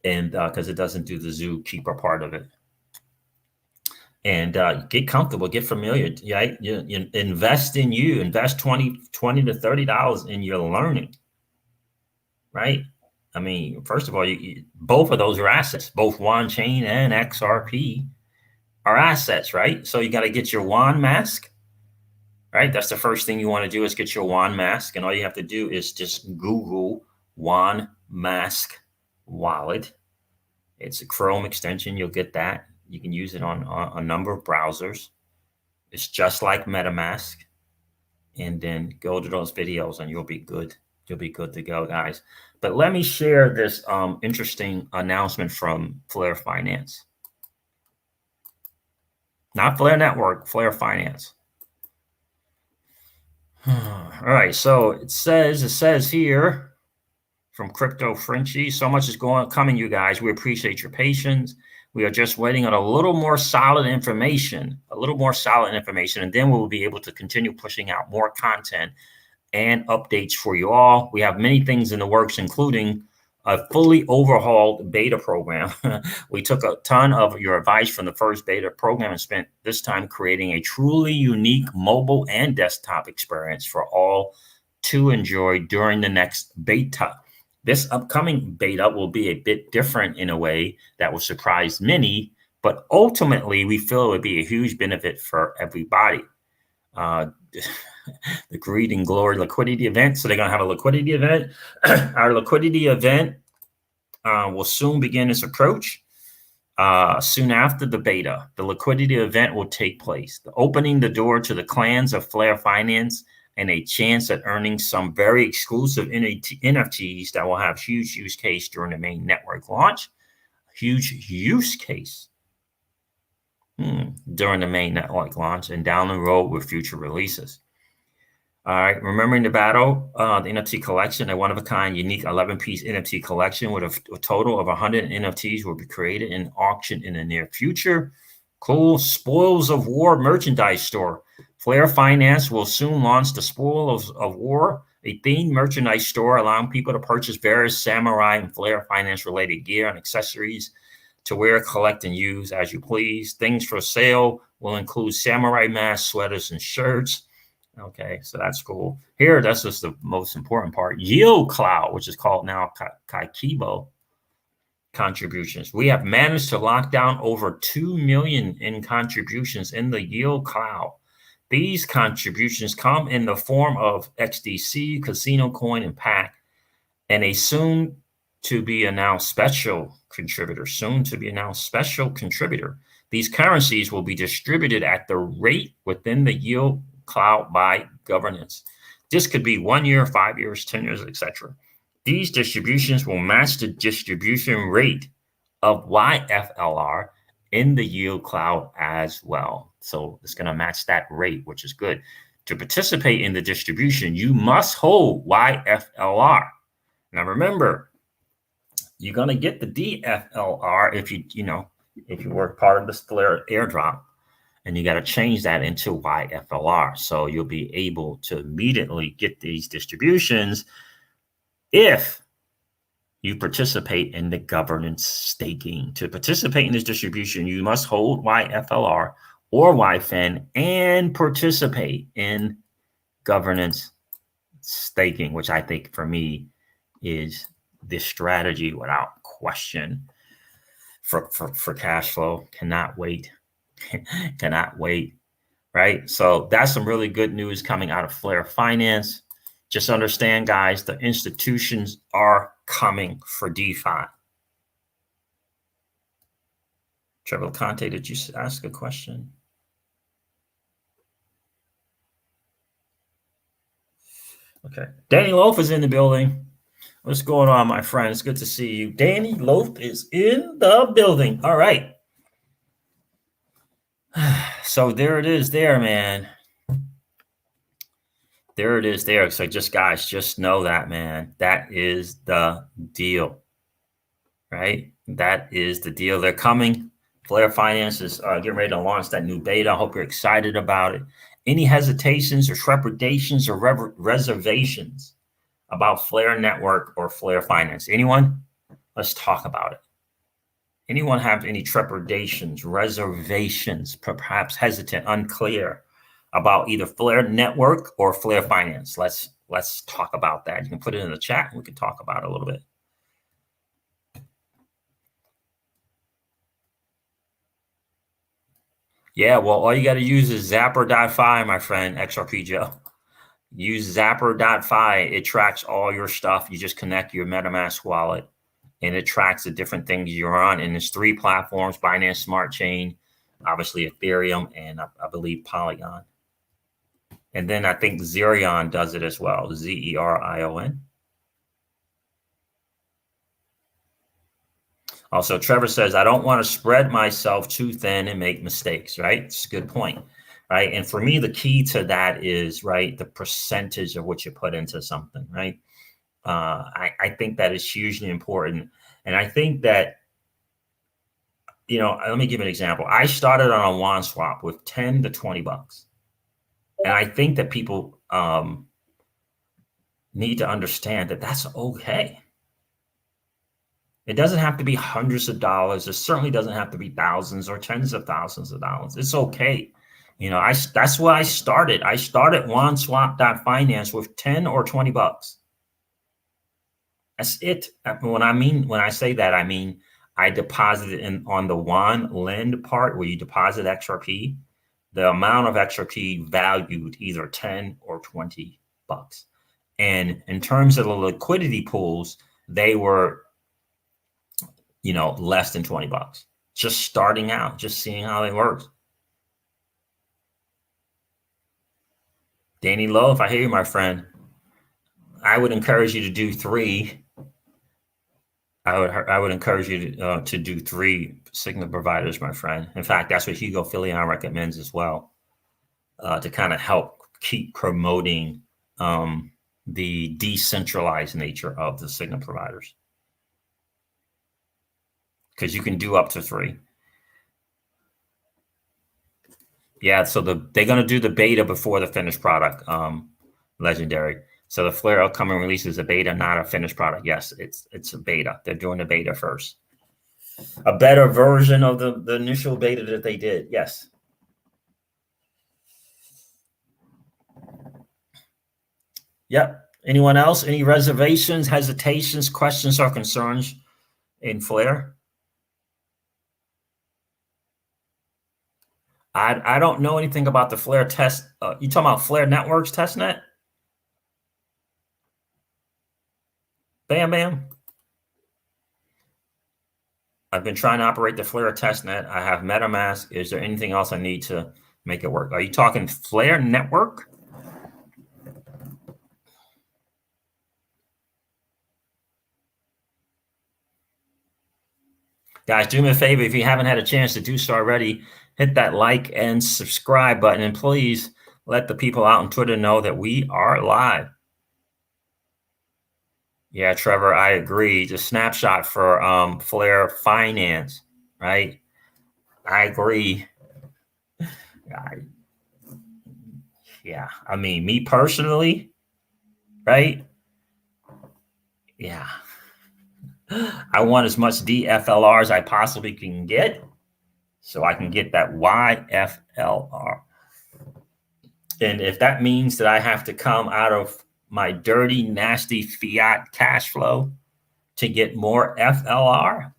and because it doesn't do the Zookeeper part of it. And get comfortable, get familiar. Right? You invest in you. Invest $20 to $30 in your learning. Right? I mean, first of all, both of those are assets. Both WAN chain and XRP are assets, right? So you got to get your WAN mask. Right? That's the first thing you want to do is get your WAN mask. And all you have to do is just Google WAN mask wallet. It's a Chrome extension. You'll get that. You can use it on a number of browsers. It's just like MetaMask. And then go to those videos and you'll be good. You'll be good to go, guys. But let me share this interesting announcement from Flare Finance. Not Flare Network, Flare Finance. All right, so it says here from Crypto Frenchy, so much is coming, you guys. We appreciate your patience. We are just waiting on a little more solid information, and then we will be able to continue pushing out more content and updates for you all. We have many things in the works, including a fully overhauled beta program. We took a ton of your advice from the first beta program and spent this time creating a truly unique mobile and desktop experience for all to enjoy during the next beta. This upcoming beta will be a bit different in a way that will surprise many, but ultimately we feel it would be a huge benefit for everybody. The Greed and Glory liquidity event. So they're going to have a liquidity event. Our liquidity event will soon begin its approach. Soon after the beta, the liquidity event will take place, opening the door to the clans of Flare Finance and a chance at earning some very exclusive NFTs that will have huge use case during the main network launch. Huge use case during the main network launch and down the road with future releases. All right, remembering the battle, the NFT collection, a one-of-a-kind, unique 11-piece NFT collection with a total of 100 NFTs will be created and auctioned in the near future. Cool. Spoils of War merchandise store. Flare Finance will soon launch the Spoils of War, a themed merchandise store allowing people to purchase various Samurai and Flare Finance-related gear and accessories to wear, collect, and use as you please. Things for sale will include samurai masks, sweaters, and shirts. Okay, so that's cool. Here, that's just the most important part. Yield Cloud, which is called now Kaikibo contributions. We have managed to lock down over 2 million in contributions in the Yield Cloud. These contributions come in the form of XDC, Casino Coin, and PAC, and a soon to be announced special contributor. These currencies will be distributed at the rate within the Yield Cloud by governance. This could be 1 year, 5 years, 10 years, etc. These distributions will match the distribution rate of YFLR in the Yield Cloud as well. So it's going to match that rate, which is good. To participate in the distribution, you must hold YFLR. Now remember, you're going to get the DFLR if you work part of the Flare airdrop, and you got to change that into YFLR. So you'll be able to immediately get these distributions if you participate in the governance staking. To participate in this distribution, you must hold YFLR or YFIN and participate in governance staking, which I think for me is this strategy without question for cash flow. Cannot wait. Cannot wait. Right. So that's some really good news coming out of Flare Finance. Just understand, guys, the institutions are coming for DeFi. Trevor Conte, did you ask a question? Okay. Danny Loaf is in the building. What's going on, my friend? It's good to see you. Danny Loaf is in the building. All right. So there it is there, man. There it is there. So guys, just know that, man. That is the deal, right? That is the deal. They're coming. Flare Finance is getting ready to launch that new beta. I hope you're excited about it. Any hesitations or trepidations or reservations about Flare Network or Flare Finance? Anyone? Let's talk about it. Anyone have any trepidations, reservations, perhaps hesitant, unclear about either Flare Network or Flare Finance? Let's talk about that. You can put it in the chat and we can talk about it a little bit. Yeah, well, all you got to use is Zapper.fi, my friend, XRP Joe. Use Zapper.fi. It tracks all your stuff. You just connect your MetaMask wallet, and it tracks the different things you're on. And there's 3 platforms: Binance Smart Chain, obviously Ethereum, and I believe Polygon. And then I think Zerion does it as well, Zerion. Also, Trevor says, I don't want to spread myself too thin and make mistakes, right? It's a good point, right? And for me, the key to that is, right, the percentage of what you put into something, right? I think that is hugely important. And I think that, let me give you an example. I started on a WAN swap with 10 to 20 bucks. And I think that people need to understand that that's okay. It doesn't have to be hundreds of dollars. It certainly doesn't have to be thousands or tens of thousands of dollars. It's okay. That's why I started. I started OneSwap.finance with 10 or 20 bucks. That's it. When I say that, I mean, I deposited on the One Lend part where you deposit XRP, the amount of XRP valued either 10 or 20 bucks. And in terms of the liquidity pools, they were, less than 20 bucks. Just starting out, just seeing how they work. Danny Lowe, if I hear you, my friend, I would encourage you to do 3. I would encourage you to do 3 signal providers, my friend. In fact, that's what Hugo Filion recommends as well, to kind of help keep promoting the decentralized nature of the signal providers. Because you can do up to 3. Yeah, so they're going to do the beta before the finished product, Legendary. So the Flare upcoming release is a beta, not a finished product. Yes, it's a beta. They're doing the beta first. A better version of the initial beta that they did. Yes. Yep. Anyone else? Any reservations, hesitations, questions, or concerns in Flare? I don't know anything about the Flare test. You talking about Flare Networks testnet? Bam, bam. I've been trying to operate the Flare testnet. I have MetaMask. Is there anything else I need to make it work? Are you talking Flare Network? Guys, do me a favor. If you haven't had a chance to do so already, hit that like and subscribe button. And please let the people out on Twitter know that we are live. Yeah, Trevor, I agree. The snapshot for Flare Finance, right? I agree. Yeah, I mean, me personally, right? Yeah. I want as much DFLR as I possibly can get so I can get that YFLR. And if that means that I have to come out of my dirty, nasty fiat cash flow to get more FLR,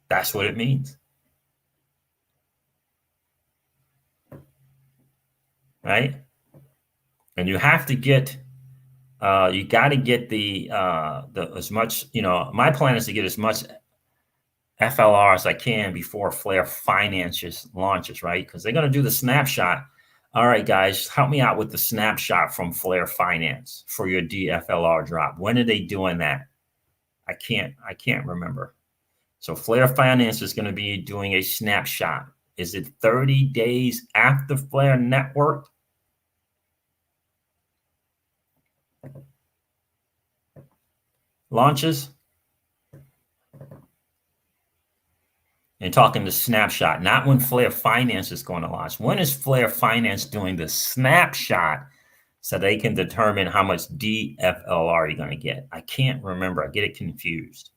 that's what it means. Right? And you have to get you got to get the as much, my plan is to get as much FLR as I can before Flare Finances launches, right? Because they're going to do the snapshot. All right, guys, help me out with the snapshot from Flare Finance for your DFLR drop. When are they doing that? I can't remember. So Flare Finance is going to be doing a snapshot. Is it 30 days after Flare Network? Launches? And talking the snapshot, not when Flare Finance is going to launch. When is Flare Finance doing the snapshot so they can determine how much DFLR you're going to get? I can't remember. I get it confused.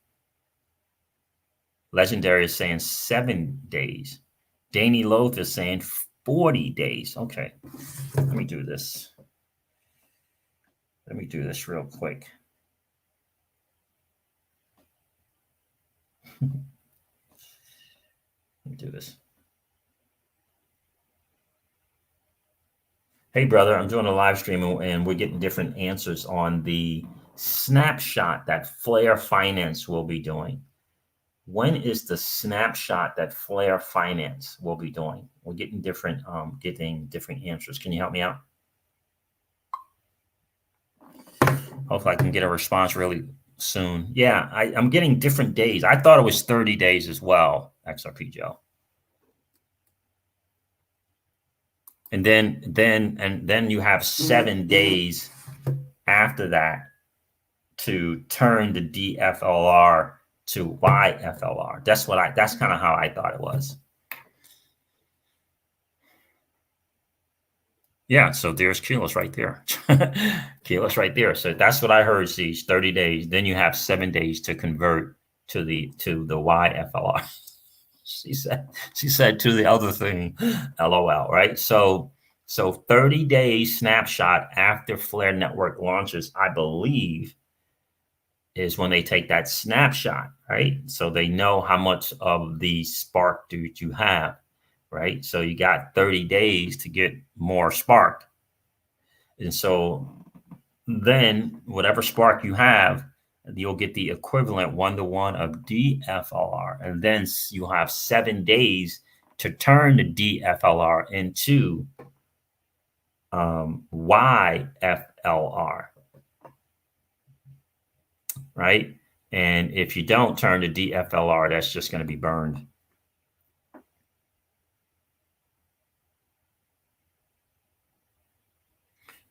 Legendary is saying 7 days. Danny Loth is saying 40 days. Okay, let me do this. Let me do this real quick. Let me do this. Hey, brother, I'm doing a live stream and we're getting different answers on the snapshot that Flare Finance will be doing. When is the snapshot that Flare Finance will be doing? We're getting different answers. Can you help me out? Hopefully I can get a response really soon. Yeah, I'm getting different days. I thought it was 30 days as well, XRP Joe. And then you have 7 days after that to turn the DFLR to YFLR. That's kind of how I thought it was. Yeah, so there's Keyless right there. Keyless right there. So that's what I heard, see, 30 days. Then you have 7 days to convert to the YFLR. She said to the other thing, LOL, right? So 30 days snapshot after Flare Network launches, I believe, is when they take that snapshot, right? So they know how much of the spark do you have, right? So you got 30 days to get more spark. And so then whatever spark you have, you'll get the equivalent 1-to-1 of DFLR. And then you'll have 7 days to turn the DFLR into YFLR, right? And if you don't turn the DFLR, that's just going to be burned.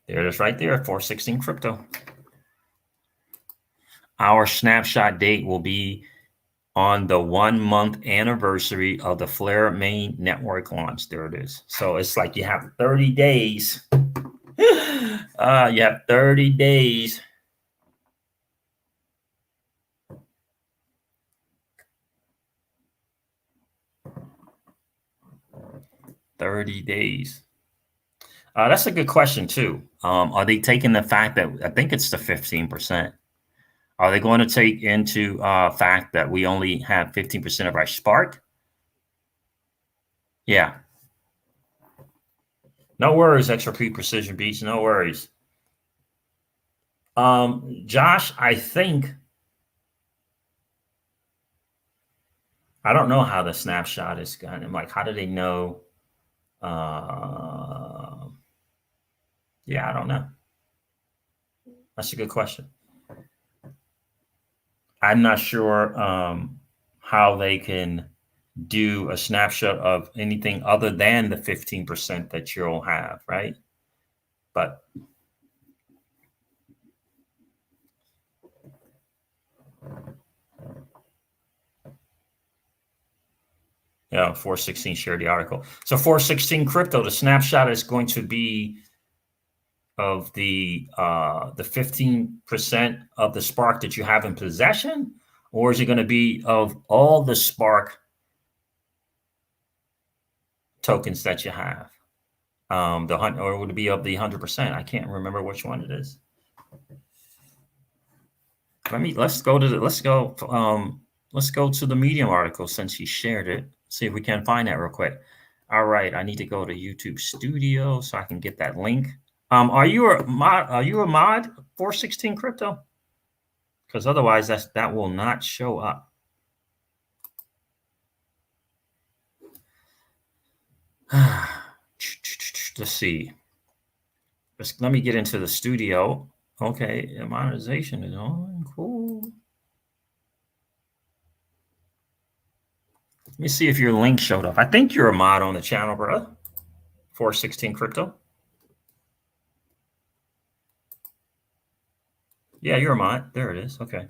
There it is right there, 416 crypto. Our snapshot date will be on the 1-month anniversary of the Flare main network launch. There it is. So it's like you have 30 days. You have 30 days. That's a good question too. Are they taking the fact that I think it's the 15%? Are they going to take into fact that we only have 15% of our spark? Yeah. No worries, XRP Precision Beats. No worries. Josh, I don't know how the snapshot is going. Like, how do they know? Yeah, I don't know. That's a good question. I'm not sure how they can do a snapshot of anything other than the 15% that you'll have, right? But yeah, 416 shared the article. So 416 crypto, the snapshot is going to be of the 15% of the spark that you have in possession, or is it going to be of all the spark tokens that you have? Or would it be of the 100%? I can't remember which one it is. Let's go to the Medium article since he shared it. See if we can find that real quick. All right, I need to go to YouTube Studio so I can get that link. Are you a mod 416 crypto? Because otherwise that will not show up. Let's see. Let me get into the studio. Okay, monetization is on. Cool. Let me see if your link showed up. I think you're a mod on the channel, bro. 416 crypto. Yeah, you're a mod. There it is. Okay.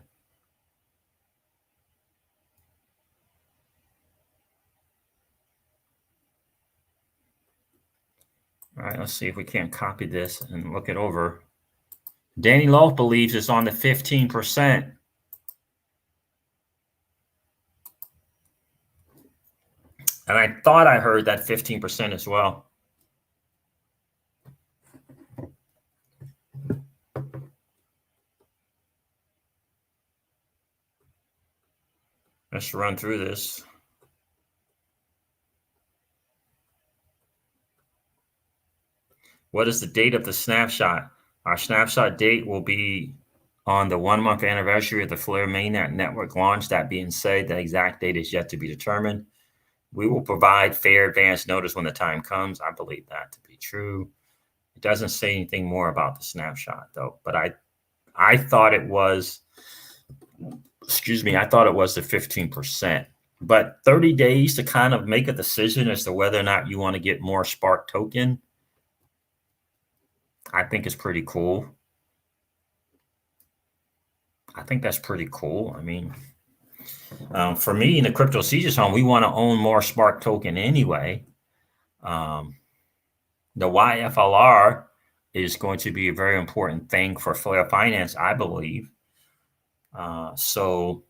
All right, let's see if we can't copy this and look it over. Danny Loaf believes it's on the 15%. And I thought I heard that 15% as well. Let's run through this. What is the date of the snapshot? Our snapshot date will be on the 1-month anniversary of the Flare Mainnet network launch. That being said, the exact date is yet to be determined. We will provide fair advance notice when the time comes. I believe that to be true. It doesn't say anything more about the snapshot though, but I thought it was, I thought it was the 15%. But 30 days to kind of make a decision as to whether or not you want to get more Spark token, I think is pretty cool. I think that's pretty cool. I mean, for me in the Crypto Seizures Home, we want to own more Spark token anyway. The YFLR is going to be a very important thing for Flare Finance, I believe. So,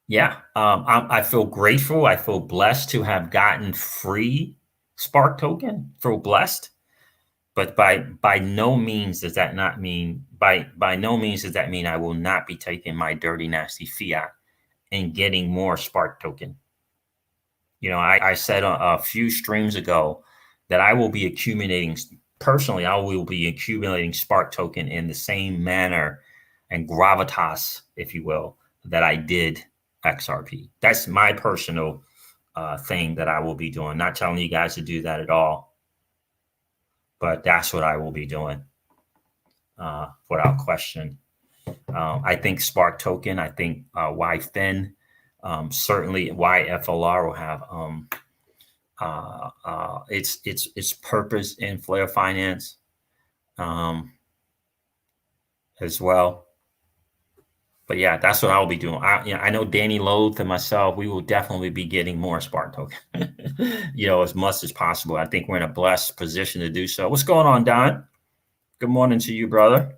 yeah, I feel grateful. I feel blessed to have gotten free Spark token. Feel blessed. But by no means does that not mean by no means does that mean I will not be taking my dirty nasty fiat and getting more Spark token. You know, I said a few streams ago that I will be accumulating personally. I will be accumulating Spark token in the same manner and gravitas, if you will, that I did XRP. That's my personal thing that I will be doing. Not telling you guys to do that at all. But that's what I will be doing without question. I think Spark token, I think YFIN, certainly YFLR will have its purpose in Flare Finance as well. But yeah, that's what I'll be doing. I know Danny Loath and myself, we will definitely be getting more Spark token, as much as possible. I think we're in a blessed position to do so. What's going on, Don? Good morning to you, brother.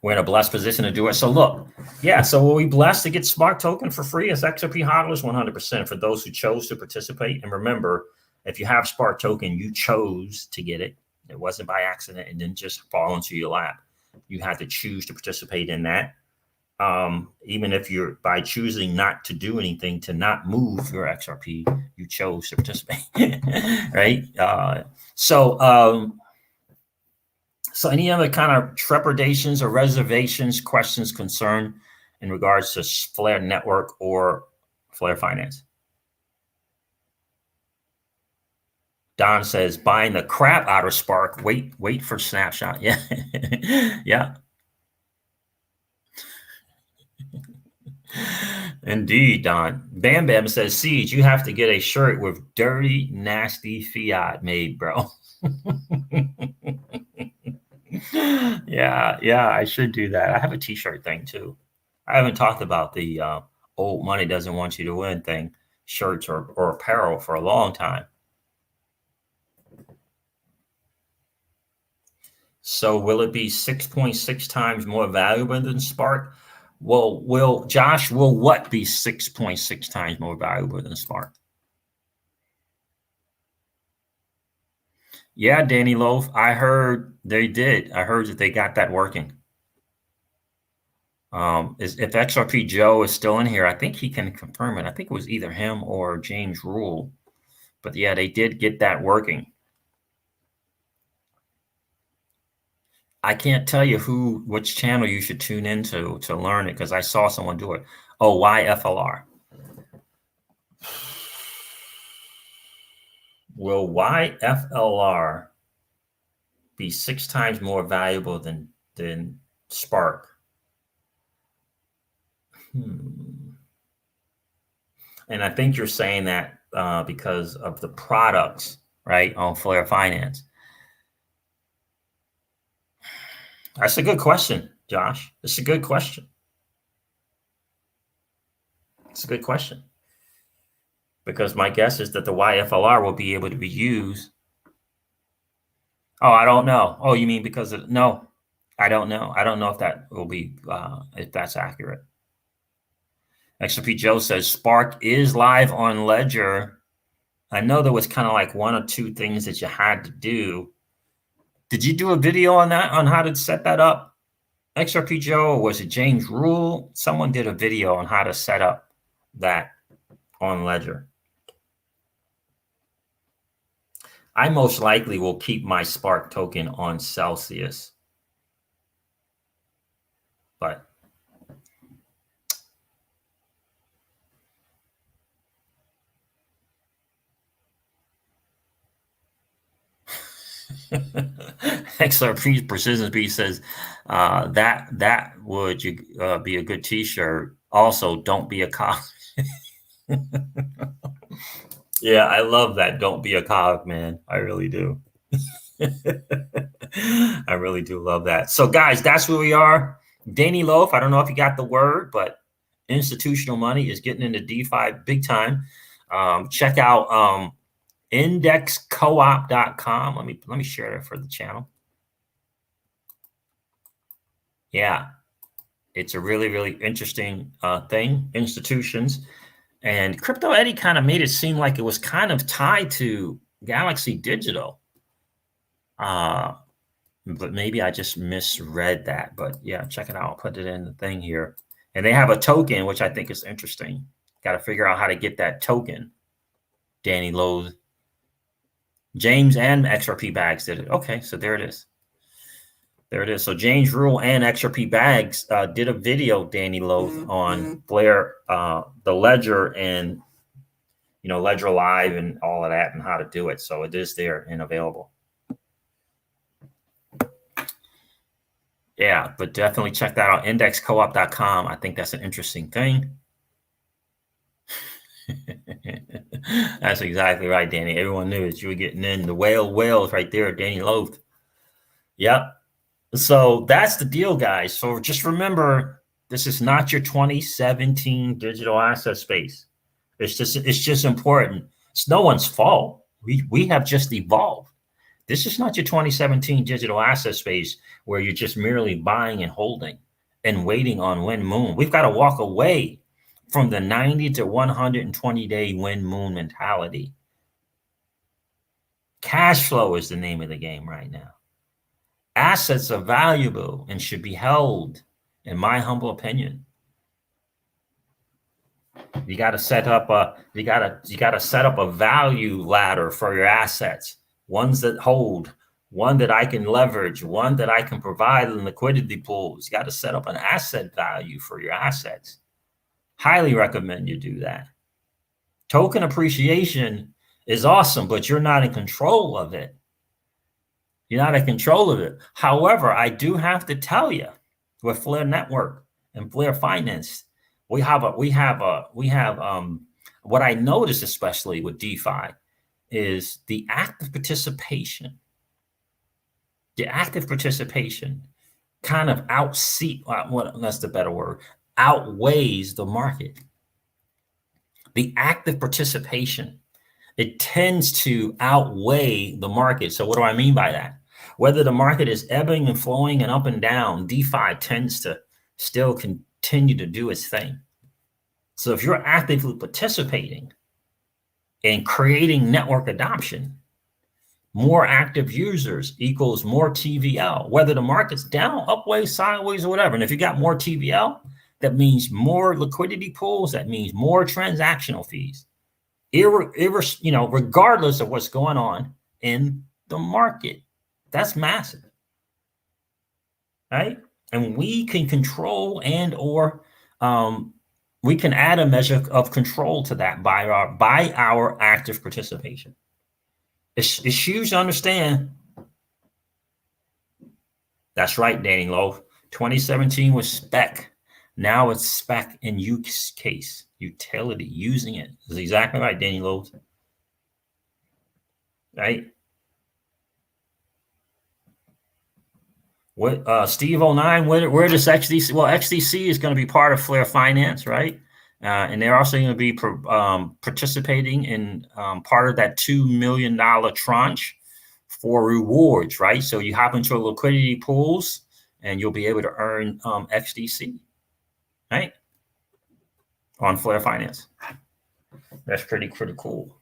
We're in a blessed position to do it. So look, yeah, so will we blessed to get Spark token for free as XRP hodlers? 100% for those who chose to participate. And remember, If you have Spark token, you chose to get it. It wasn't by accident and didn't just fall into your lap. You had to choose to participate in that. Even if you're by choosing not to do anything, to not move your XRP, you chose to participate, right? So any other kind of trepidations or reservations, questions, concern in regards to Flare Network or Flare Finance? Don says, buying the crap out of Spark. Wait for Snapshot. Yeah. Yeah. Indeed, Don. Bam Bam says, Siege, you have to get a shirt with dirty, nasty fiat made, bro. Yeah, I should do that. I have a t-shirt thing too. I haven't talked about the old money doesn't want you to win thing, shirts or apparel for a long time. So will it be 6.6 times more valuable than Spark? Well, will what be 6.6 times more valuable than Spark? Yeah, Danny Loaf, I heard they did. I heard that they got that working. If XRP Joe is still in here, I think he can confirm it. I think it was either him or James Rule. But yeah, they did get that working. I can't tell you which channel you should tune into to learn it because I saw someone do it. Oh, YFLR. Will YFLR be 6 times more valuable than Spark? And I think you're saying that because of the products, right, on Flare Finance. That's a good question, Josh. It's a good question. It's a good question. Because my guess is that the YFLR will be able to be used. Oh, I don't know. Oh, you mean because of, no, I don't know. I don't know if that will be, if that's accurate. XRP Joe says Spark is live on Ledger. I know there was kind of like 1 or 2 things that you had to do. Did you do a video on that, on how to set that up? XRP Joe, or was it James Rule? Someone did a video on how to set up that on Ledger. I most likely will keep my Spark token on Celsius. But XRP Precision B says that would be a good t-shirt. Also, don't be a cog. Yeah, I love that. Don't be a cog, man. I really do. I really do love that. So guys, that's where we are. Danny Loaf, I don't know if you got the word, but institutional money is getting into DeFi big time. Check out indexcoop.com. Let me share that for the channel. Yeah, it's a really, really interesting thing. Institutions. And Crypto Eddie kind of made it seem like it was kind of tied to Galaxy Digital. But maybe I just misread that. But yeah, check it out. I'll put it in the thing here. And they have a token, which I think is interesting. Got to figure out how to get that token. Danny Lowe, James and XRP Bags did it. Okay, so there it is. There it is. So James Rule and XRP Bags did a video, Danny Lowe, on Flare, the Ledger, and Ledger Live and all of that, and how to do it. So it is there and available. Yeah, but definitely check that out. Indexcoop.com. I think that's an interesting thing. That's exactly right, Danny. Everyone knew that you were getting in the whales right there, Danny Loaf. Yep. So that's the deal, guys. So just remember, this is not your 2017 digital asset space. It's just important. It's no one's fault. We have just evolved. This is not your 2017 digital asset space where you're just merely buying and holding and waiting on wind moon. We've got to walk away from the 90 to 120 day wind moon mentality. Cash flow is the name of the game right now. Assets are valuable and should be held, in my humble opinion. You got to set up a value ladder for your assets. Ones that hold, one that I can leverage, one that I can provide in liquidity pools. You got to set up an asset value for your assets. Highly recommend you do that. Token appreciation is awesome, but you're not in control of it. You're not in control of it. However, I do have to tell you, with Flare Network and Flare Finance, we have what I noticed, especially with DeFi, is the active participation. The active participation kind of that's the better word, outweighs the market. The active participation, it tends to outweigh the market. So what do I mean by that? Whether the market is ebbing and flowing and up and down, DeFi tends to still continue to do its thing. So if you're actively participating in creating network adoption, more active users equals more TVL, whether the market's down, upways, sideways, or whatever. And if you got more TVL, that means more liquidity pools. That means more transactional fees, regardless of what's going on in the market. That's massive, right? And we can control we can add a measure of control to that by our active participation. It's huge to understand. That's right, Danny Lowe. 2017 was spec. Now it's spec in use case, utility, using it. That's exactly right, Danny Lowe. Right? What Steve 09, where does XDC? Well, XDC is going to be part of Flare Finance, right? And they're also going to be participating in part of that $2 million tranche for rewards, right? So you hop into liquidity pools and you'll be able to earn XDC, right? On Flare Finance. That's pretty cool.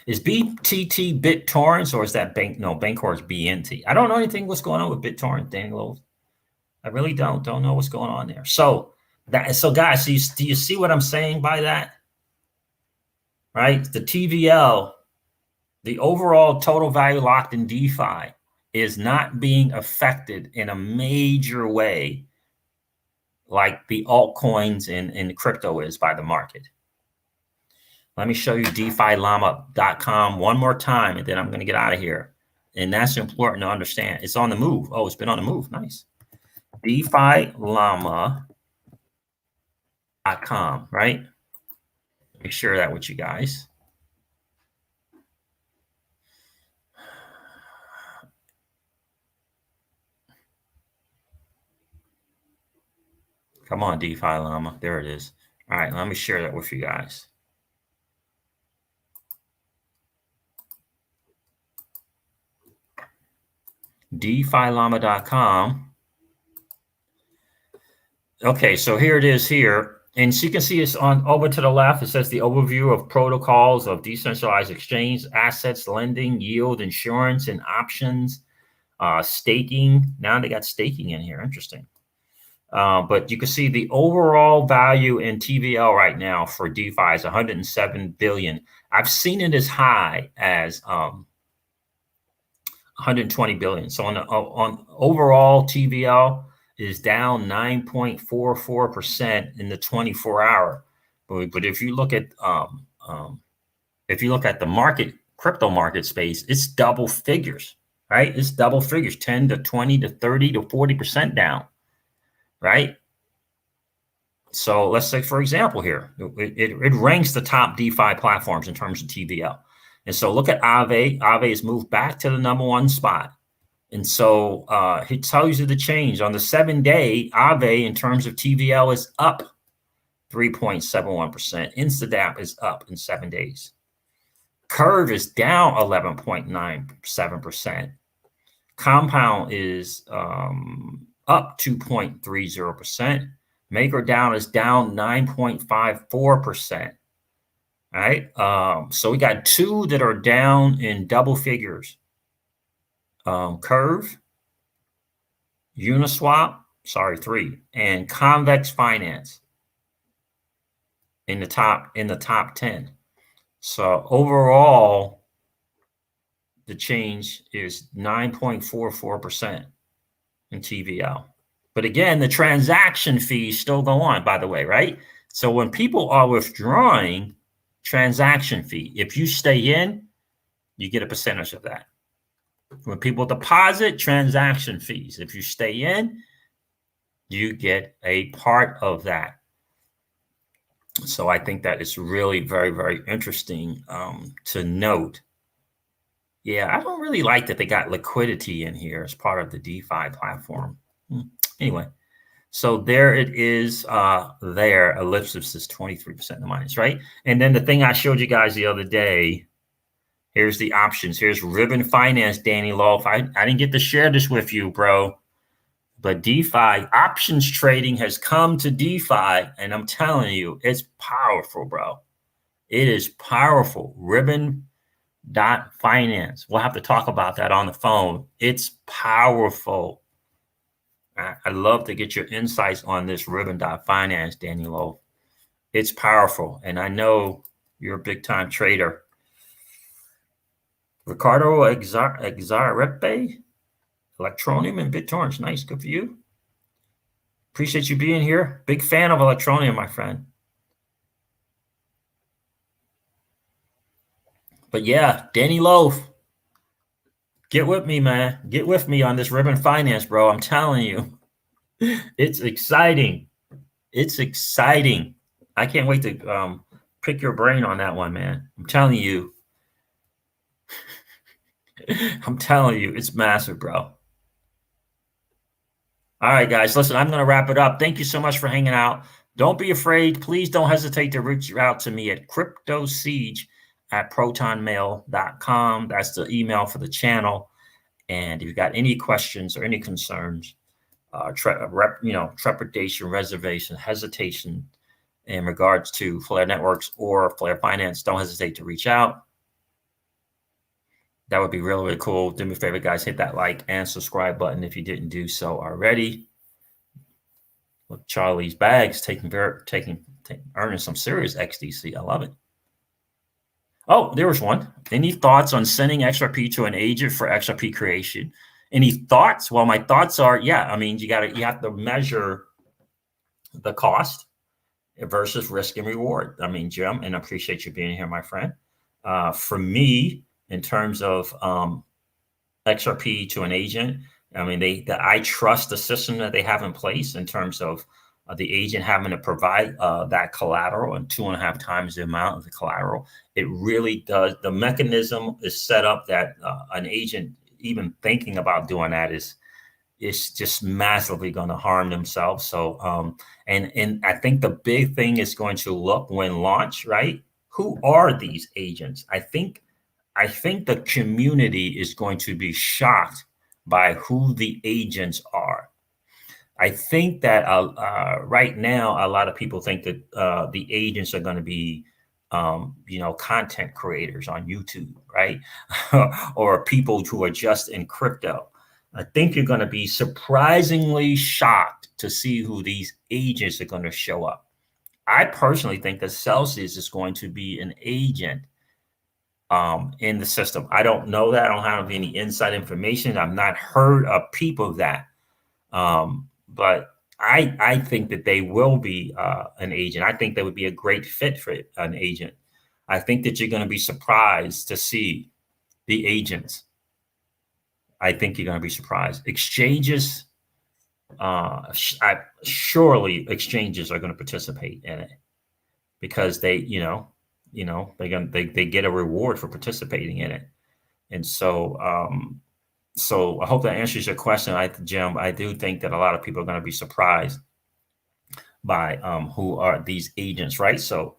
Is BTT BitTorrents or is that Bancor is BNT? I don't know anything what's going on with BitTorrent, Daniel. I really don't know what's going on there. So guys, do you see what I'm saying by that? Right? The TVL, the overall total value locked in DeFi, is not being affected in a major way like the altcoins and crypto is by the market. Let me show you DeFiLlama.com one more time, and then I'm going to get out of here. And that's important to understand. It's on the move. Oh, it's been on the move. Nice. DeFiLlama.com, right? Let me share that with you guys. Come on, DeFi Llama. There it is. All right, let me share that with you guys. DeFiLlama.com. Okay, so here it is here. And so you can see it's on over to the left. It says the overview of protocols of decentralized exchange, assets, lending, yield, insurance, and options, staking. Now they got staking in here. Interesting. But you can see the overall value in TVL right now for DeFi is 107 billion. I've seen it as high as 120 billion. So on overall, TVL is down 9.44% in the 24-hour. But if you look at the market, crypto market space, it's double figures, right? It's double figures, 10 to 20 to 30 to 40% down, right? So let's say, for example, here, it ranks the top DeFi platforms in terms of TVL. And so look at Aave. Aave has moved back to the #1 spot. And so it tells you the change. On the 7-day, Aave in terms of TVL is up 3.71%. Instadap is up in 7 days. Curve is down 11.97%. Compound is up 2.30%. MakerDAO is down 9.54%. All right. So we got 2 that are down in double figures. Curve, Uniswap, 3, and Convex Finance in the top 10. So overall, the change is 9.44% in TVL. But again, the transaction fees still go on, by the way, right? So when people are withdrawing, transaction fee, if you stay in, you get a percentage of that. When people deposit, transaction fees. If you stay in, you get a part of that. So I think that is really very, very interesting to note. Yeah, I don't really like that they got liquidity in here as part of the DeFi platform. Anyway, so there it is. There, Ellipsis is 23% in the minus, right? And then the thing I showed you guys the other day, here's the options. Here's Ribbon Finance, Danny Loaf. I didn't get to share this with you, bro. But DeFi options trading has come to DeFi, and I'm telling you, it's powerful, bro. It is powerful. Ribbon.finance. We'll have to talk about that on the phone. It's powerful. I'd love to get your insights on this Ribbon.finance, Daniel. It's powerful, and I know you're a big-time trader. Ricardo Exarepe, Electronium and BitTorrents. Nice, good for you. Appreciate you being here. Big fan of Electronium, my friend. But yeah, Danny Loaf, get with me, man. Get with me on this Ribbon Finance, bro. I'm telling you, it's exciting. It's exciting. I can't wait to pick your brain on that one, man. I'm telling you. I'm telling you, it's massive, bro. All right, guys, listen, I'm going to wrap it up. Thank you so much for hanging out. Don't be afraid. Please don't hesitate to reach out to me at cryptosiege@protonmail.com. That's the email for the channel. And if you've got any questions or any concerns, trepidation, reservation, hesitation in regards to Flare Networks or Flare Finance, don't hesitate to reach out. That would be really, really cool. Do me a favor, guys, hit that like and subscribe button if you didn't do so already. Look, Charlie's bags earning some serious XDC. I love it. Oh, there was one. Any thoughts on sending XRP to an agent for XRP creation? Any thoughts? Well, my thoughts are, yeah. I mean, you have to measure the cost versus risk and reward. I mean, Jim, and I appreciate you being here, my friend. For me, in terms of XRP to an agent, I mean, I trust the system that they have in place in terms of the agent having to provide that collateral and 2.5 times the amount of the collateral. It really does. The mechanism is set up that an agent even thinking about doing that is just massively going to harm themselves. So, and I think the big thing is going to look when launched, right? Who are these agents? I think the community is going to be shocked by who the agents are. I think that right now, a lot of people think that the agents are going to be, content creators on YouTube, right? Or people who are just in crypto. I think you're going to be surprisingly shocked to see who these agents are going to show up. I personally think that Celsius is going to be an agent in the system. I don't know that. I don't have any inside information. I've not heard of people that. But I think that they will be an agent. I think they would be a great fit for an agent. I think that you're going to be surprised to see the agents. I think you're going to be surprised. Exchanges, surely exchanges are going to participate in it because they get a reward for participating in it. And so, so I hope that answers your question, Jim. I do think that a lot of people are going to be surprised by who are these agents, right? So,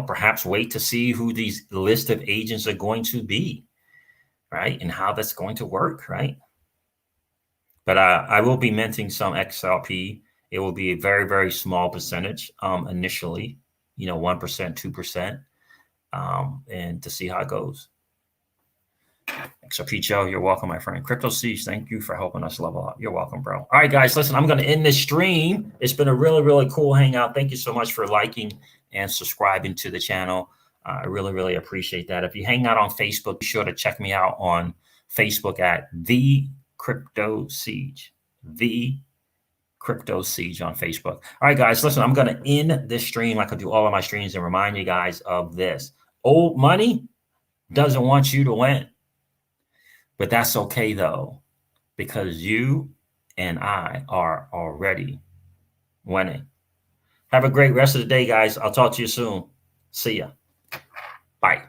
perhaps wait to see who these list of agents are going to be, right? And how that's going to work, right? But I will be minting some XRP. It will be a very, very small percentage initially, 1%, 2%. and to see how it goes. XRP Joe, you're welcome, my friend. Crypto Siege, thank you for helping us level up. You're welcome, bro. All right, guys, listen, I'm going to end this stream. It's been a really, really cool hangout. Thank you so much for liking and subscribing to the channel. I really, really appreciate that. If you hang out on Facebook, be sure to check me out on Facebook at The Crypto Siege. The Crypto Siege on Facebook. All right, guys, listen, I'm going to end this stream like I do all of my streams and remind you guys of this. Old money doesn't want you to win. But that's okay, though, because you and I are already winning. Have a great rest of the day, guys. I'll talk to you soon. See ya. Bye.